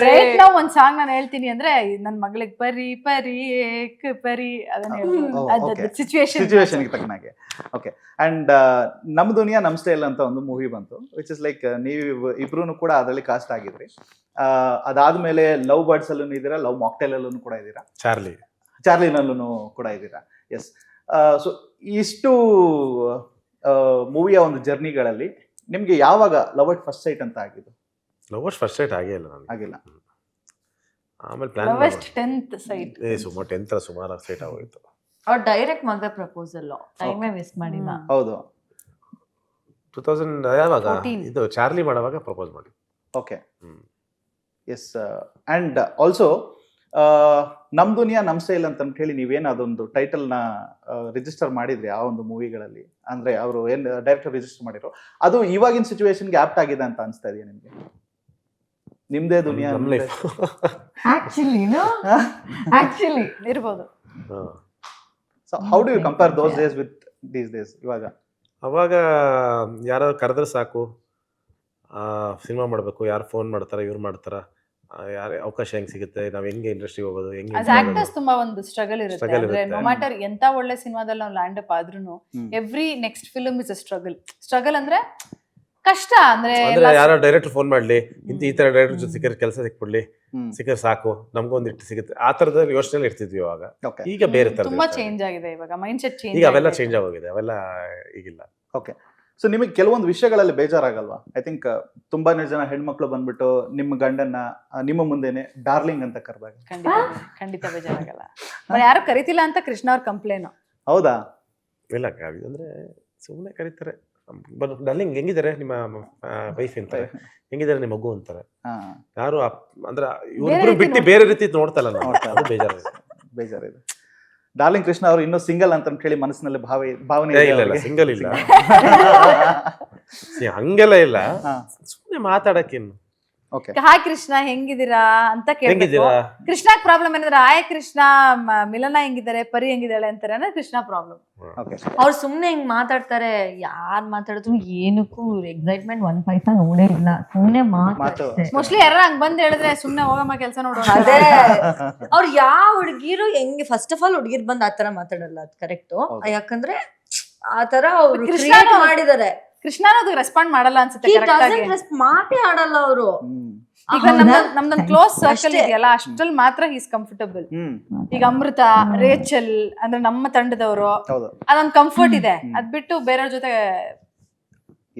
ರೈಟ್ ನಾವು ಒಂದ್ ಸಾಂಗ್ ನಾನು ಹೇಳ್ತೀನಿ ಅಂದ್ರೆ ನನ್ ಮಗಳಿಗೆ ಪರಿ ಪರಿ ಏಕ್ ಪರಿ ಅದನ್ನ
ಸಿಚುವೇಶನ್ ತಕ್ಕನಾಗೆ. ಓಕೆ. ಅಂಡ್ ನಮ್ಮ ದುನಿಯಾ ನಮ್ಮ ಸ್ಟೈಲ್ ಅಂತ ಒಂದು ಮೂವಿ ಬಂತು, ವಿಚ್ ಇಸ್ ಲೈಕ್ ನೀವು ಇಬ್ರು ಕೂಡ ಅದರಲ್ಲಿ ಕಾಸ್ಟ್ ಆಗಿದ್ರಿ. ಅದಾದ್ಮೇಲೆ ಲವ್ ಬರ್ಡ್ಸ್ ಅಲ್ಲೂ ಇದ್ದೀರಾ, ಲವ್ ಮಾಕ್ಟೈಲ್ ಅಲ್ಲೂ ಕೂಡ ಇದ್ದೀರಾ, ಚಾರ್ಲಿನಲ್ಲೂ ಕೂಡ ಇದ್ದೀರಾ. ಎಸ್. ಸೊ ಇಷ್ಟು ಮೂವಿಯ ಒಂದು ಜರ್ನಿಗಳಲ್ಲಿ ನಿಮ್ಗೆ ಯಾವಾಗ ಲವ್ ಅಟ್ ಫಸ್ಟ್ ಸೈಟ್ ಅಂತ ಆಗಿದ್ದು?
ಲವ್ ಅಟ್ ಫಸ್ಟ್ ಸೈಟ್ ಆಗೇ ಇಲ್ಲ ನನಗೆ.
ಆಗಿಲ್ಲ.
ಆಮೇಲೆ ಪ್ಲಾನ್
ಲವೆಸ್ಟ್ 10th ಸೈಟ್.
ಸುಮಾರು 10th ಸುಮಾರು ಸೈಟ್ ಆಗೋಯ್ತು.
ಅವ್ರು ಡೈರೆಕ್ಟ್ ಮಗ ಪ್ರಪೋಸಲ್ ಟೈಮೇ ಮಿಸ್ ಮಾಡಿಲ್ಲ.
ಹೌದು.
2000 ಯಾವಾಗ
14.
ಇದು ಚಾರ್ಲಿ ಮಾಡುವಾಗ ಪ್ರಪೋಸ್ ಮಾಡಿ.
ಓಕೆ. ಎಸ್. ಅಂಡ್ ಆಲ್ಸೋ ನಮ್ ದುನಿಯಾ ನಮ್ ಸ್ಟೈಲ್ ಅಂತ ಹೇಳಿ ನೀವೇನು ಅದೊಂದು ಟೈಟಲ್ ನ ರಿಜಿಸ್ಟರ್ ಮಾಡಿದ್ರಿ ಆ ಒಂದು ಮೂವಿಗಳಲ್ಲಿ, ಅಂದ್ರೆ ಅವರು ಏನ್ ಡೈರೆಕ್ಟರ್ ರಿಜಿಸ್ಟರ್ ಮಾಡಿರೋ ಅದು ಇವಾಗಿನ ಸಿಚುವೇಶನ್ಗೆ ಆಪ್ಟ್ ಆಗಿದೆ ಅಂತ ಅನ್ಸ್ತಾ ಇದೆಯಾ ನಿಮ್ಗೆ? ನಿಮ್ದೇ ದುನಿಯಾ
ಆಕ್ಚುಲಿ
ಇರ್ಬೋದು.
So how do you compare those days with these days? ಇವಾಗ
ಅವಾಗ ಯಾರು ಕರೆದ್ರೆ ಸಾಕು, ಸಿನಿಮಾ ಮಾಡಬೇಕು, ಯಾರು ಫೋನ್ ಮಾಡ್ತಾರ, ಇವ್ರು ಮಾಡ್ತಾರ, ಯಾರ ಅವಕಾಶ ಹೆಂಗ್ ಸಿಗುತ್ತೆ, ನಾವ್ ಹೆಂಗೆ ಇಂಡಸ್ಟ್ರಿಗೆ ಹೋಗೋದು, ಹೆಂಗೆ
ಆಕ್ಟರ್ಸ್ ತುಂಬಾ ಒಂದು ಸ್ಟ್ರಗಲ್ ಇರುತ್ತೆ. ಅಂದ್ರೆ ನೋ ಮ್ಯಾಟರ್ ಎಂತ ಒಳ್ಳೆ ಸಿನಿಮಾದಲ್ಲಿ ನಾವು ಲ್ಯಾಂಡ್ ಅಪ್ ಆದ್ರೂ every next film is a struggle ಅಂದ್ರೆ ಕಷ್ಟ. ಅಂದ್ರೆ
ಯಾರೋ ಡೈರೆಕ್ಟರ್ ಫೋನ್ ಮಾಡ್ಲಿ, ಈ ತರ ಡೈರೆಕ್ಟರ್ ಜೊತೆ ಸಿಕ್ಕರೆ ಕೆಲಸ ಸಿಕ್ಬಿಡ್ಲಿ, ಸಿಕ್ಕರೆ ಸಾಕು, ನಮ್ಗೊಂದಿಟ್ಟು ಸಿಗುತ್ತೆ, ಆ ತರದ ಯೋಚನೆ ಇರ್ತಿದ್ವಿ ಅವಾಗ. ಈಗ ಬೇರೆ ತರ
ತುಂಬಾ ಚೇಂಜ್ ಆಗಿದೆ, ಇವಾಗ ಮೈಂಡ್ ಸೆಟ್ ಚೇಂಜ್,
ಈಗ ಅವೆಲ್ಲ ಚೇಂಜ್ ಆಗೋಗಿದೆ, ಅವೆಲ್ಲ ಈಗಿಲ್ಲ.
ಓಕೆ. ಸೊ ನಿಮಗೆ ಕೆಲವೊಂದು ವಿಷಯಗಳಲ್ಲಿ ಬೇಜಾರಾಗಲ್ವಾ? ಐ ಥಿಂಕ್ ತುಂಬಾನೇ ಜನ ಹೆಣ್ಮಕ್ಳು ಬಂದ್ಬಿಟ್ಟು ನಿಮ್ಮ ಗಂಡನ್ನ ನಿಮ್ಮ ಮುಂದೆನೆ ಡಾರ್ಲಿಂಗ್ ಅಂತ ಕರೆದಾಗ
ಖಂಡಿತ ಬೇಜಾರಾಗಲ್ಲ. ಯಾರು ಕರಿತಿಲ್ಲ ಅಂತ ಕೃಷ್ಣ ಅವ್ರ ಕಂಪ್ಲೇನು.
ಹೌದಾ?
ಇಲ್ಲ, ಅಂದ್ರೆ ಸುಮ್ಮನೆ ಕರೀತಾರೆ, ಡಾರ್ಲಿಂಗ್ ಹೆಂಗಿದ್ದಾರೆ ನಿಮ್ಮ ವೈಫ್ ಅಂತಾರೆ, ಹೆಂಗಿದ್ದಾರೆ ನಿಮ್ಮ ಮಗು ಅಂತಾರೆ. ಯಾರು ಅಂದ್ರೆ ಇವ್ರಿಬ್ರು ಬಿಟ್ಟು ಬೇರೆ ರೀತಿ ನೋಡ್ತಲ್ಲ ನಾವು, ಅದು
ಬೇಜಾರಿದೆ. ಡಾರ್ಲಿಂಗ್ ಕೃಷ್ಣ ಅವರು ಇನ್ನೂ ಸಿಂಗಲ್ ಅಂತ ಹೇಳಿ ಮನಸ್ಸಿನಲ್ಲಿ ಭಾವನೆ
ಇಲ್ಲ, ಸಿಂಗಲ್ ಇಲ್ಲ, ಹಂಗೆಲ್ಲ ಇಲ್ಲ, ಸುಮ್ಮನೆ ಮಾತಾಡಕ್ಕೇನು.
ಹಾಯ್ ಕೃಷ್ಣ ಹೆಂಗಿದ್ದೀರಾ ಅಂತ ಕೇಳ್ಬೇಕು. ಕೃಷ್ಣ ಪ್ರಾಬ್ಲಮ್ ಏನಂದ್ರೆ ಹಾಯ್ ಕೃಷ್ಣ ಮಿಲನ ಹೆಂಗಿದ್ದಾರೆ, ಪರಿ ಹೆಂಗಿದ್ದಾಳೆ ಅಂತಾರೆ ಅಂದ್ರೆ ಕೃಷ್ಣ ಪ್ರಾಬ್ಲಮ್.
ಅವ್ರು ಸುಮ್ನೆ ಹಿಂಗ್ ಮಾತಾಡ್ತಾರೆ, ಯಾರ್ ಮಾತಾಡಿದ್ರು ಏನಕ್ಕೂ ಎಕ್ಸೈಟ್ಮೆಂಟ್ 1 ಪೈಸಾ ನೋಡೇ ಇಲ್ಲ, ಸುಮ್ನೆ
ಮೋಸ್ಟ್ಲಿ ಯಾರ ಹಂಗ್ ಬಂದ್ ಹೇಳಿದ್ರೆ ಸುಮ್ನೆ ಹೋಗಮ್ಮ ಕೆಲ್ಸ ನೋಡೋಣ.
ಅದೇ ಅವ್ರು ಯಾವ ಹುಡುಗಿರು ಹೆಂಗೆ ಫಸ್ಟ್ ಆಫ್ ಆಲ್ ಹುಡುಗಿರ್ ಬಂದ್ ಆತರ ಮಾತಾಡಲ್ಲ, ಅದ್ ಕರೆಕ್ಟ್. ಯಾಕಂದ್ರೆ ಆತರ ಅವ್ರು ಕ್ರಿಯೇಟ್ ಮಾಡಿದಾರೆ.
ಕೃಷ್ಣ ರೆಸ್ಪಾಂಡ್ ಮಾಡಲ್ಲ ಅನ್ಸುತ್ತೆ,
ಮಾತೇ ಆಡಲ್ಲ ಅವರು.
ಈಗ ನಮ್ದೊಂದ್ ಕ್ಲೋಸ್ ಸರ್ಕಲ್ ಇದೆಯಲ್ಲ, ಅಷ್ಟ್ರಲ್ಲಿ ಮಾತ್ರ ಈಸ್ ಕಂಫರ್ಟಬಲ್. ಈಗ ಅಮೃತ, ರೇಚಲ್ ಅಂದ್ರೆ ನಮ್ಮ ತಂಡದವರು, ಅದೊಂದ್ ಕಂಫರ್ಟ್ ಇದೆ. ಅದ್ ಬಿಟ್ಟು ಬೇರೆಯವ್ರ ಜೊತೆ.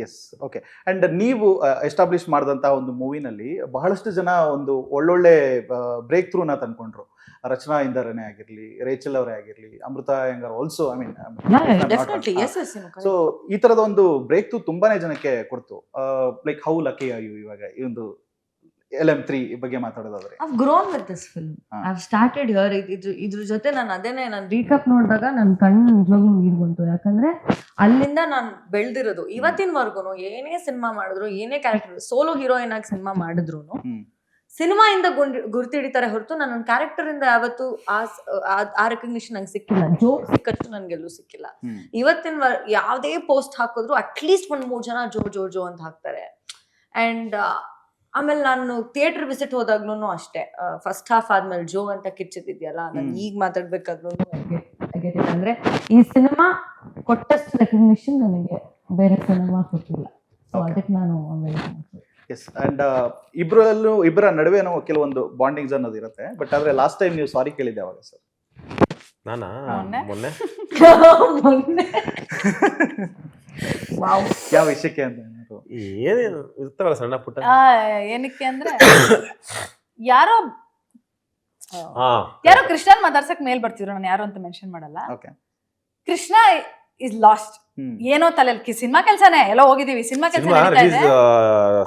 ಎಸ್. ಓಕೆ. ಅಂಡ್ ನೀವು ಎಸ್ಟಾಬ್ಲಿಷ್ ಮಾಡಿದಂತ ಒಂದು ಮೂವಿನಲ್ಲಿ ಬಹಳಷ್ಟು ಜನ ಒಂದು ಒಳ್ಳೊಳ್ಳೆ ಬ್ರೇಕ್ ಥ್ರೂ ನ ತಂದ್ಕೊಂಡ್ರು. ರಚನಾ ಇಂದರನೇ ಆಗಿರ್ಲಿ, ರೇಚಲ್ ಅವರೇ ಆಗಿರ್ಲಿ, Amrutha Iyengar also. I mean, so ಈ ತರದ ಒಂದು ಬ್ರೇಕ್ ಥ್ರೂ ತುಂಬಾನೇ ಜನಕ್ಕೆ ಕೊಡ್ತು. Like how lucky are you? ಇವಾಗ ಈ ಒಂದು LM3 ಬಗ್ಗೆ ಮಾತಾಡೋದಾದ್ರೆ,
I've grown with this film. I've started here. ಇದ್ರ ಜೊತೆ ನಾನು ರೀಕಪ್ ನೋಡಿದಾಗ ನನ್ನ ಕಣ್ಣು ನಿಜವಾಗ್ಲೂ ನೀರು ಬಂತು. ಯಾಕಂದ್ರೆ ಅಲ್ಲಿಂದ ನಾನು ಬೆಳೆದಿರೋದು ಇವತ್ತಿನವರೆಗೂ. ಏನೇ ಸಿನಿಮಾ ಮಾಡಿದ್ರು, ಏನೇ ಕ್ಯಾರೆಕ್ಟರ್ ಸೋಲೋ ಹೀರೋಯಿನ್ ಆಗಿ ಸಿನಿಮಾ ಮಾಡಿದ್ರು ಸಿನಿಮಾ ಇಂದ ಗುರ್ತಿಡಿತಾರೆ ಹೊರತು ನನ್ನ ಕ್ಯಾರೆಕ್ಟರ್ ಇಂದ ಯಾವತ್ತು ಆ ರೆಕಗ್ನಿಷನ್ ನಂಗೆ ಸಿಕ್ಕಿಲ್ಲ. ಜೋಕ್ ಸಿಕ್ಕಷ್ಟು ನನ್ಗೆಲ್ಲೂ ಸಿಕ್ಕಿಲ್ಲ. ಇವತ್ತಿನ ಯಾವ್ದೇ ಪೋಸ್ಟ್ ಹಾಕಿದ್ರು ಅಟ್ಲೀಸ್ಟ್ 1-3 ಜನ ಜೋ ಜೋ ಜೋ ಅಂತ ಹಾಕ್ತಾರೆ. ಅಂಡ್ ಆಮೇಲೆ ನಾನು ಥಿಯೇಟರ್ ವಿಸಿಟ್ ಹೋದಾಗ್ಲೂ ಅಷ್ಟೇ, ಫಸ್ಟ್ ಹಾಫ್ ಆದ್ಮೇಲೆ ಜೋ ಅಂತ ಕಿರ್ಚಿದ್ಯಲ್ಲ, ನಾನು ಈಗ ಮಾತಾಡ್ಬೇಕಾದ್ರೂ ಐ ಗೆಟ್ ಇಟ್. ಅಂದ್ರೆ ಈ ಸಿನಿಮಾ ಕೊಟ್ಟಷ್ಟು ರೆಕಗ್ನಿಷನ್ ನನಗೆ ಬೇರೆ ಸಿನಿಮಾ ಕೊಟ್ಟಿಲ್ಲ. ಸೊ ಅದಕ್ಕೆ ನಾನು
ಎಸ್. ಅಂಡ್ ಇಬ್ಬರ ನಡುವೆನೂ ಕೆಲವೊಂದು ಬಾಂಡಿಂಗ್ಸ್ ಅನ್ನೋದು ಇರುತ್ತೆ. ಬಟ್ ಆದ್ರೆ ಲಾಸ್ಟ್ ಟೈಮ್ ನೀವು ಸಾರಿ ಕೇಳಿದ್ದೆ ಅವಾಗ ಸರ್?
ನಾನಾ ಮೊನ್ನೆ
ಯಾವ ವಿಷಯಕ್ಕೆ ಅಂತ?
ಏನೇನು ಇರ್ತಾವಲ್ಲ ಸಣ್ಣ ಪುಟ್ಟ.
ಏನಕ್ಕೆ ಅಂದ್ರೆ ಯಾರೋ ಕೃಷ್ಣನ್ ಮಾತಾಡ್ಸಕ್ ಮೇಲ್ ಬರ್ತಿದ್ರು, ನಾನು ಯಾರು ಅಂತ ಮೆನ್ಷನ್ ಮಾಡಲ್ಲ. Krishna is last. ಏನೋ ತಲೆಯಲ್ಲಿ ಸಿನಿಮಾ ಕೆಲ್ಸನೇ ಎಲ್ಲೋ ಹೋಗಿದೀವಿ, ಸಿನಿಮಾ ಕೆಲಸ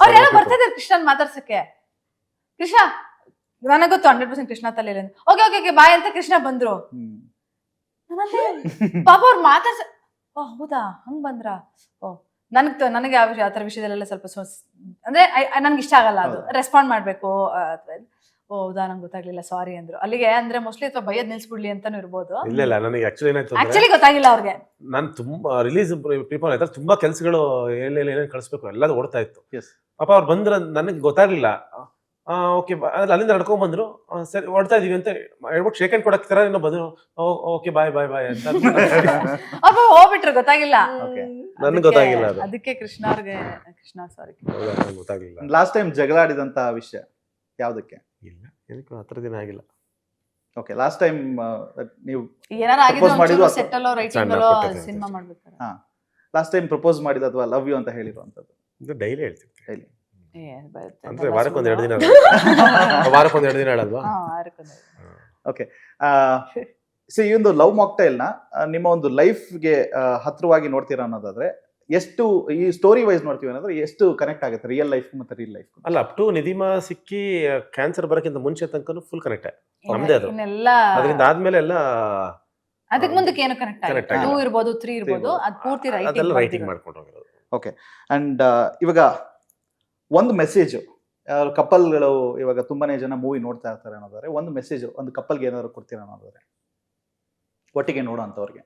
ಅವ್ರು ಯಾರೋ ಬರ್ತಾ ಇದಾರೆ ಕೃಷ್ಣನ್ ಮಾತಾಡ್ಸಕ್ಕೆ. ಕೃಷ್ಣ ನನಗೆ ಗೊತ್ತು 100% ಕೃಷ್ಣ ತಲೆಯಲ್ಲಿ ಓಕೆ ಓಕೆ ಓಕೆ ಬಾಯ್ ಅಂತ ಕೃಷ್ಣ ಬಂದ್ರು. ಪಾಪ ಅವ್ರು ಮಾತಾಡ್ಸ ಹೌದಾ ಹಂಗ್ ಬಂದ್ರ? ನನಗೆ ಆ ತರ ವಿಷಯದಲ್ಲೆಲ್ಲ ಸ್ವಲ್ಪ ಅಂದ್ರೆ ನನ್ಗೆ ಇಷ್ಟ ಆಗಲ್ಲ ಅದು. ರೆಸ್ಪಾಂಡ್ ಮಾಡ್ಬೇಕು. ಹೌದಾ ನಂಗೆ ಗೊತ್ತಾಗ್ಲಿಲ್ಲ ಸಾರಿ ಅಂದ್ರು. ಅಲ್ಲಿಗೆ ಅಂದ್ರೆ ಮೋಸ್ಟ್ಲಿ ಅಥವಾ ಭಯದ್ ನಿಲ್ಸ್ಬಿಡ್ಲಿ ಅಂತಾನು ಇರ್ಬೋದು.
ಇಲ್ಲ ನನಗೆ
ಆಕ್ಚುಲಿ ಗೊತ್ತಾಗಿಲ್ಲ ಅವ್ರಿಗೆ.
ನಾನು ತುಂಬಾ ರಿಲೀಸ್ ಪ್ರಿಪೇರ್ ಆಯ್ತಾ, ತುಂಬಾ ಕೆಲ್ಸಗಳು ಏನೇನು ಕಳಿಸ್ಬೇಕು ಎಲ್ಲದೂ ಓಡ್ತಾ ಇತ್ತು. ಪಾಪ ಅವ್ರು ಬಂದ್ರ ನನಗೆ ಗೊತ್ತಾಗ್ಲಿಲ್ಲ. ಓಕೆ ಅಲ್ಲಿಂದ ನಡ್ಕೊಂಡ್ ಬಂದ್ರು, ಸರಿ ಓಡ್ತಾ ಇದೀವಿ ಅಂತ ಹೇಳ್ಬಿಟ್ಟು ಶೇಕ್ ಹ್ಯಾಂಡ್ ಕೊಡಕ್ ತರ ಬಂದ್ರು. ಓಕೆ ಬಾಯ್ ಬಾಯ್ ಬಾಯ್ ಅಂತ
ಹೋಗ್ಬಿಟ್ರು, ಗೊತ್ತಾಗಿಲ್ಲ.
ನನ್ಗೆ ಗೊತ್ತಾಗಿಲ್ಲ ಅದು.
ಅದಕ್ಕೆ ಕೃಷ್ಣ ಅವ್ರಿಗೆ ಸಾರಿ
ಗೊತ್ತಾಗ್ಲಿಲ್ಲ.
ಲಾಸ್ಟ್ ಟೈಮ್ ಜಗಳ ಆಡಿದಂತ ವಿಷಯ ಯಾವ್ದಕ್ಕೆ?
ಇಲ್ಲ ಏನಕ್ಕೆ ಆ ಥರ ದಿನ ಆಗಿಲ್ಲ.
ಓಕೆ, ಲಾಸ್ಟ್ ಟೈಮ್ ನೀವು
ಏನಾರು ಆಗಿದ್ರು ಸೆಟ್ ಅಲ್ಲೋ ರೈಟಿಂಗ್ ಅಲ್ಲೋ ಸಿನಿಮಾ ಮಾಡ್ಬೇಕಾರೆ
ಲಾಸ್ಟ್ ಟೈಮ್ ಪ್ರಪೋಸ್ ಮಾಡಿದ ಅಥವಾ ಲವ್ ಯು ಅಂತ ಹೇಳಿರುವಂತದ್ದು?
ಇದು ಡೈಲಿ ಹೇಳ್ತೀವಿ.
ಡೈಲಿ
ಅಂದ್ರೆ ವಾರಕ್ಕೊಂದ್ 2 ದಿನ ಹೇಳಲ್ವಾ?
ಓಕೆ. ಸೊ ಈ ಒಂದು ಲವ್ ಮಾಕ್ಟೈಲ್ ನ ನಿಮ್ಮ ಒಂದು ಲೈಫ್ಗೆ ಹತ್ರವಾಗಿ ನೋಡ್ತೀರಾ ಅನ್ನೋದಾದ್ರೆ ಎಷ್ಟು, ಈ ಸ್ಟೋರಿ ವೈಸ್ ನೋಡ್ತೀವಿ ಅನ್ನೋದ್ರೆ ಎಷ್ಟು ಕನೆಕ್ಟ್ ಆಗುತ್ತೆ ರಿಯಲ್ ಲೈಫ್ ಮತ್ತೆ ರಿಯಲ್ ಲೈಫ್?
ಅಲ್ಲ, ಅಪ್ ಟು ನಿಧಿಮಾ ಸಿಕ್ಕಿ ಕ್ಯಾನ್ಸರ್ ಬರಕ್ಕಿಂತ ಮುಂಚೆ ತನಕನೂ ಫುಲ್ ಕನೆಕ್ಟ್ ನಮ್ದೇ ಅದು. ಅದರಿಂದ ಆದ್ಮೇಲೆ ಎಲ್ಲ
ಅದಕ್ಕೆ ಮುಂದಕ್ಕೆ ಏನು ಕನೆಕ್ಟ್ ಆಗುತ್ತೆ. 2 ಇರ್ಬೋದು 3 ಇರ್ಬೋದು, ಅದು ಪೂರ್ತಿ
ರೈಟಿಂಗ್ ಮಾಡ್ಕೊಂಡು ಹೋಗಿರೋದು.
ಓಕೆ. ಅಂಡ್ ಇವಾಗ ಒಂದು ಮೆಸೇಜ್ ಕಪಲ್ಗಳು ಇವಾಗ ತುಂಬಾನೇ ಜನ ಮೂವಿ ನೋಡ್ತಾ ಇರ್ತಾರೆ ಅನ್ನೋದಾದ್ರೆ ಒಂದು ಮೆಸೇಜ್ ಒಂದು ಕಪಲ್ಗೆ ಏನಾದ್ರು ಕೊಡ್ತೀರಾ ಅನ್ನೋದಾದ್ರೆ, ಒಟ್ಟಿಗೆ ನೋಡೋ ಅಂತವ್ರಿಗೆ,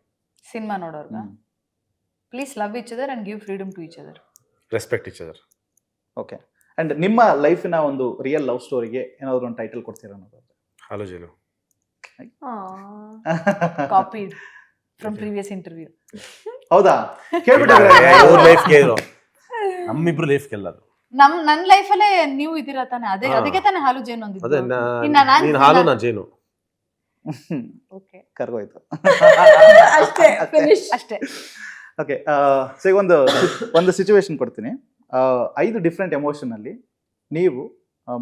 ಸಿನಿಮಾ ನೋಡೋರ್ಗ? Please love each other and give freedom to each other,
respect each other.
Okay. And ನಿಮ್ಮ ಲೈಫಿನ ಒಂದು ರಿಯಲ್ ಲವ್ ಸ್ಟೋರಿಗೆ ಏನಾದ್ರು ಒಂದು ಟೈಟಲ್ ಕೊಡ್ತೀರಾ ಅನ್ನೋದಾದ್ರೆ?
ಆಲೋಚನೆ
ಕಾಪಿಡ್ ಫ್ರಮ್ ಪ್ರೀವಿಯಸ್ ಇಂಟರ್ವ್ಯೂ.
ಹೌದಾ?
ನಮ್ಮಿಬ್ರು ಲೈಫ್ ಗೆಲ್ಲದು.
ನನ್ನ ಲೈಫಲ್ಲೇ ನೀವು ಇದ್ದೀರಾ ತಾನೆ, ಅದಕ್ಕೆ ತಾನೆ ಹಾಲು ಜೇನು ಅಂದಿದ್ದು.
ನೀನು ಹಾಲು ನಾ ಜೇನು.
ಓಕೆ,
ಕರ್ಗೋಯ್ತು
ಅಷ್ಟೇ.
ಓಕೆ. ಸೊ ಒಂದು ಸಿಚುವೇಶನ್ ಕೊಡ್ತೀನಿ. 5 ಡಿಫ್ರೆಂಟ್ ಎಮೋಷನ್ ಅಲ್ಲಿ ನೀವು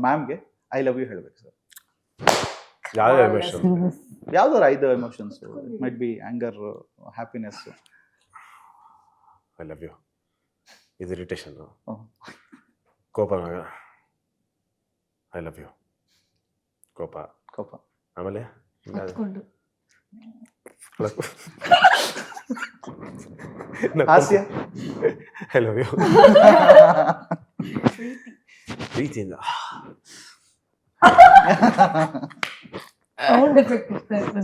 ಮ್ಯಾಮ್ಗೆ ಐ ಲವ್ ಯು ಹೇಳ್ಬೇಕು ಸರ್.
ಯಾವ ಎಮೋಷನ್?
ಯಾವ್ದಾರು 5 emotions. It might be anger, happiness.
I love you, ಇದು ಇರಿಟೇಷನ್, ಕೋಪ, ಐ ಲವ್ ಯು, ಕೋಪ, ಆಮೇಲೆ
ಹಾಸ್ಯ,
ಐ ಲವ್ ಯು, ಪ್ರೀತಿಯಿಂದ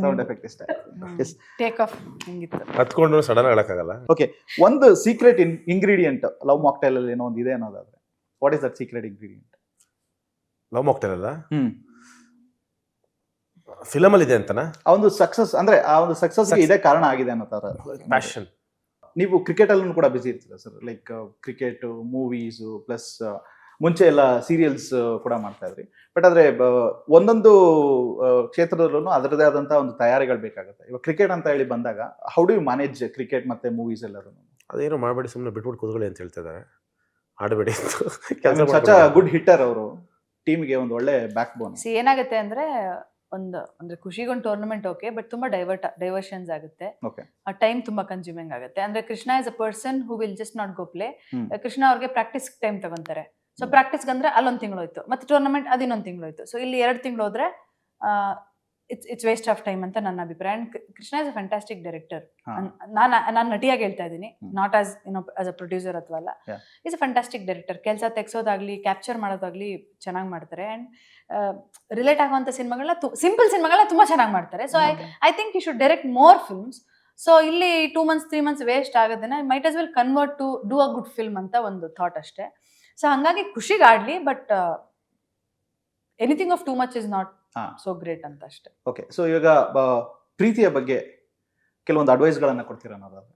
ಸೌಂಡ್ ಎಫೆಕ್ಟ್ ಇಷ್ಟ.
ಟೇಕ್ ಆಫ್ ಹಿಂಗಿತ್ತು,
ಹತ್ಕೊಂಡು ಸಡನ್ ಹೇಳಕ್ಕಾಗಲ್ಲ.
ಓಕೆ. ಒಂದು ಸೀಕ್ರೆಟ್ ಇಂಗ್ರೀಡಿಯಂಟ್ ಲವ್ ಮಾಕ್ಟೈಲ್ ಅಲ್ಲಿ ಏನೋ ಒಂದು ಇದೆ ಅನ್ನೋದಾದ್ರೆ what is that secret ingredient?
Love mocktail ಅಲ್ಲ, ಫಿಲಮ್ ಅಲ್ಲಿ ಇದೆ ಅಂತನಾ?
ಆ ಒಂದು ಸಕ್ಸಸ್ ಅಂದ್ರೆ ಆ ಒಂದು ಸಕ್ಸಸ್ ಇದೇ ಕಾರಣ ಆಗಿದೆ ಅನ್ನೋ ತರ.
ಪ್ಯಾಷನ್.
ನೀವು ಕ್ರಿಕೆಟ್ ಅಲ್ಲೂ ಕೂಡ ಬಿಸಿ ಇರ್ತೀರಾ sir? Like cricket, movies plus ಮುಂಚೆ ಎಲ್ಲ ಸೀರಿಯಲ್ಸ್ ಕೂಡ ಮಾಡ್ತಾ ಇದ್ರಿ. ಬಟ್ ಆದ್ರೆ ಒಂದೊಂದು ಕ್ಷೇತ್ರದಲ್ಲೂ ಅದರದೇ ಆದಂತಹ ಒಂದು ತಯಾರಿಗಳು ಬೇಕಾಗುತ್ತೆ. ಇವಾಗ ಕ್ರಿಕೆಟ್ ಅಂತ ಹೇಳಿ ಬಂದಾಗ how do you manage cricket ಮತ್ತೆ ಮೂವೀಸ್ ಎಲ್ಲರೂ?
ಅದೇನೋ ಮಾಡಬೇಡಿ, ಸುಮ್ಮನೆ ಬಿಟ್ಬಿಟ್ಟು ಕೂತ್ಕೊಳ್ಳಿ ಅಂತ ಹೇಳ್ತಾ ಇದ್ದಾರೆ. ಆಡಬೇಡಿ.
ಸಚ್ ಅ ಗುಡ್ ಹಿಟ್ಟರ್ ಅವರು, ಟೀಮ್ಗೆ ಒಂದು ಒಳ್ಳೆ ಬ್ಯಾಕ್ ಬೋನ್.
ಏನಾಗುತ್ತೆ ಅಂದ್ರೆ ಅಂದ್ರೆ ಖುಷಿಗೊಂದು ಟೂರ್ನಮೆಂಟ್ ಓಕೆ, ಬಟ್ ತುಂಬಾ ಡೈವರ್ಷನ್ಸ್ ಆಗುತ್ತೆ. ಆ ಟೈಮ್ ತುಂಬಾ ಕನ್ಸ್ಯೂಮಿಂಗ್ ಆಗುತ್ತೆ. ಅಂದ್ರೆ Krishna is a person who will just not go play. Krishna ಅವ್ರಿಗೆ ಪ್ರಾಕ್ಟೀಸ್ ಟೈಮ್ ತಗೊಂತಾರೆ. ಸೊ ಪ್ರಾಕ್ಟೀಸ್ಗೆ ಅಂದ್ರೆ ಅಲ್ಲೊಂದು ತಿಂಗಳು ಹೋಯ್ತು, ಮತ್ತೆ ಟೂರ್ನಮೆಂಟ್ ಅದಿನ್ನೊಂದು ತಿಂಗಳು ಹೋಯ್ತು. ಸೊ ಇಲ್ಲಿ 2 ತಿಂಗಳು ಹೋದ್ರೆ ಇಟ್ಸ್ ವೇಸ್ಟ್ ಆಫ್ ಟೈಮ್ ಅಂತ ನನ್ನ ಅಭಿಪ್ರಾಯ. And Krishna is a fantastic director. ನಾನು ನಟಿಯಾಗಿ ಹೇಳ್ತಾ ಇದ್ದೀನಿ, not as as a producer ಅಥವಾ ಅಲ್ಲ. Is a fantastic director. ಕೆಲಸ ತೆಗ್ಸೋದಾಗ್ಲಿ ಕ್ಯಾಪ್ಚರ್ ಮಾಡೋದಾಗ್ಲಿ ಚೆನ್ನಾಗಿ ಮಾಡ್ತಾರೆ. ಅಂಡ್ ರಿಲೇಟ್ ಆಗುವಂತ ಸಿನಿಮಾಗಳನ್ನ, ಸಿಂಪಲ್ ಸಿನಿಮಾಗಳನ್ನ ತುಂಬಾ ಚೆನ್ನಾಗಿ ಮಾಡ್ತಾರೆ. So I think you should direct more films. So ಇಲ್ಲಿ 2 months 3 months ವೇಸ್ಟ್ ಆಗೋದನ್ನ might as well convert to do a good film ಅಂತ ಒಂದು ಥಾಟ್ ಅಷ್ಟೇ. ಸೊ ಹಂಗಾಗಿ ಖುಷಿಗಾಡ್ಲಿ, but anything of too much is not so great ಅಂತ ಅಷ್ಟೇ.
Okay. So ಇವಾಗ ಪ್ರೀತಿಯ ಬಗ್ಗೆ ಕೆಲವೊಂದು ಅಡ್ವೈಸ್ಗಳನ್ನ ಕೊಡ್ತೀರಾ ಅನ್ನೋದಾದ್ರೆ?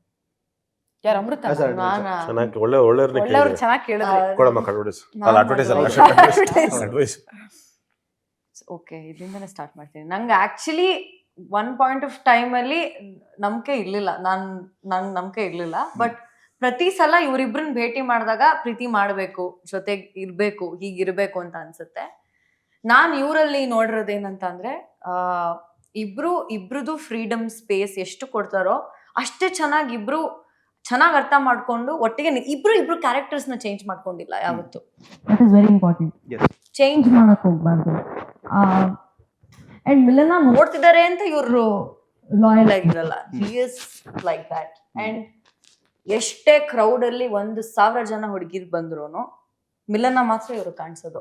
ಯಾರು ಅಮೃತ?
As a advisor.
ನಾನಾ?
ಚೆನ್ನಾಗಿ ಒಳ್ಳೆಯವ್ರನ್ನೇ
ಒಳ್ಳೆಯವ್ರು
ಕೇಳಿದ್ರೆ
ಚೆನ್ನಾಗಿ ಕೇಳಿದ್ರೆ
ಕೊಡಮ್ಮ ಅಡ್ವರ್ಟೈಸ್
ನಾನು
ಅಡ್ವರ್ಟೈಸ್
advice.
ಅಡ್ವೈಸ್.
ಓಕೆ, ಇಲ್ಲಿಂದನೇ ಸ್ಟಾರ್ಟ್ ಮಾಡ್ತೀನಿ. ನಂಗೆ actually one point of time ಅಲ್ಲಿ ನಂಬಿಕೆ ಇರ್ಲಿಲ್ಲ, ನಂಗೆ ನಂಬಿಕೆ ಇರ್ಲಿಲ್ಲ. ಬಟ್ ಪ್ರತಿ ಸಲ ಇವ್ರಿಬ್ರನ್ನ ಭೇಟಿ ಮಾಡಿದಾಗ ಪ್ರೀತಿ ಮಾಡ್ಬೇಕು, ಜೊತೆಗೆ ಇರ್ಬೇಕು, ಹೀಗಿರ್ಬೇಕು ಅಂತ ಅನ್ಸುತ್ತೆ. ನಾನ್ ಇವರಲ್ಲಿ ನೋಡಿರೋದೇನಂತ ಅಂದ್ರೆ ಇಬ್ರದು ಫ್ರೀಡಮ್ ಸ್ಪೇಸ್ ಎಷ್ಟು ಕೊಡ್ತಾರೋ ಅಷ್ಟೇ ಚೆನ್ನಾಗಿ ಇಬ್ರು ಚೆನ್ನಾಗಿ ಅರ್ಥ ಮಾಡ್ಕೊಂಡು ಒಟ್ಟಿಗೆ ಇಬ್ರು ಕ್ಯಾರೆಕ್ಟರ್ಸ್ ನ ಚೇಂಜ್ ಮಾಡ್ಕೊಂಡಿಲ್ಲ ಯಾವತ್ತು.
That is very important. Change ಮಾಡಕ್ ಹೋಗ್ಬಾರ್ದು. ಅಂಡ್ ಮಿಲನ
ನೋಡ್ತಿದ್ದಾರೆ ಅಂತ ಇವ್ರು ಲಾಯಲ್ ಆಗಿರಲ್ಲ. He is like that. And ಎಷ್ಟೇ ಕ್ರೌಡ್ ಅಲ್ಲಿ 1,000 ಜನ ಹುಡುಗಿರ್ ಬಂದ್ರು ಮಿಲನ ಮಾತ್ರ ಇವ್ರು ಕಾಣಿಸೋದು.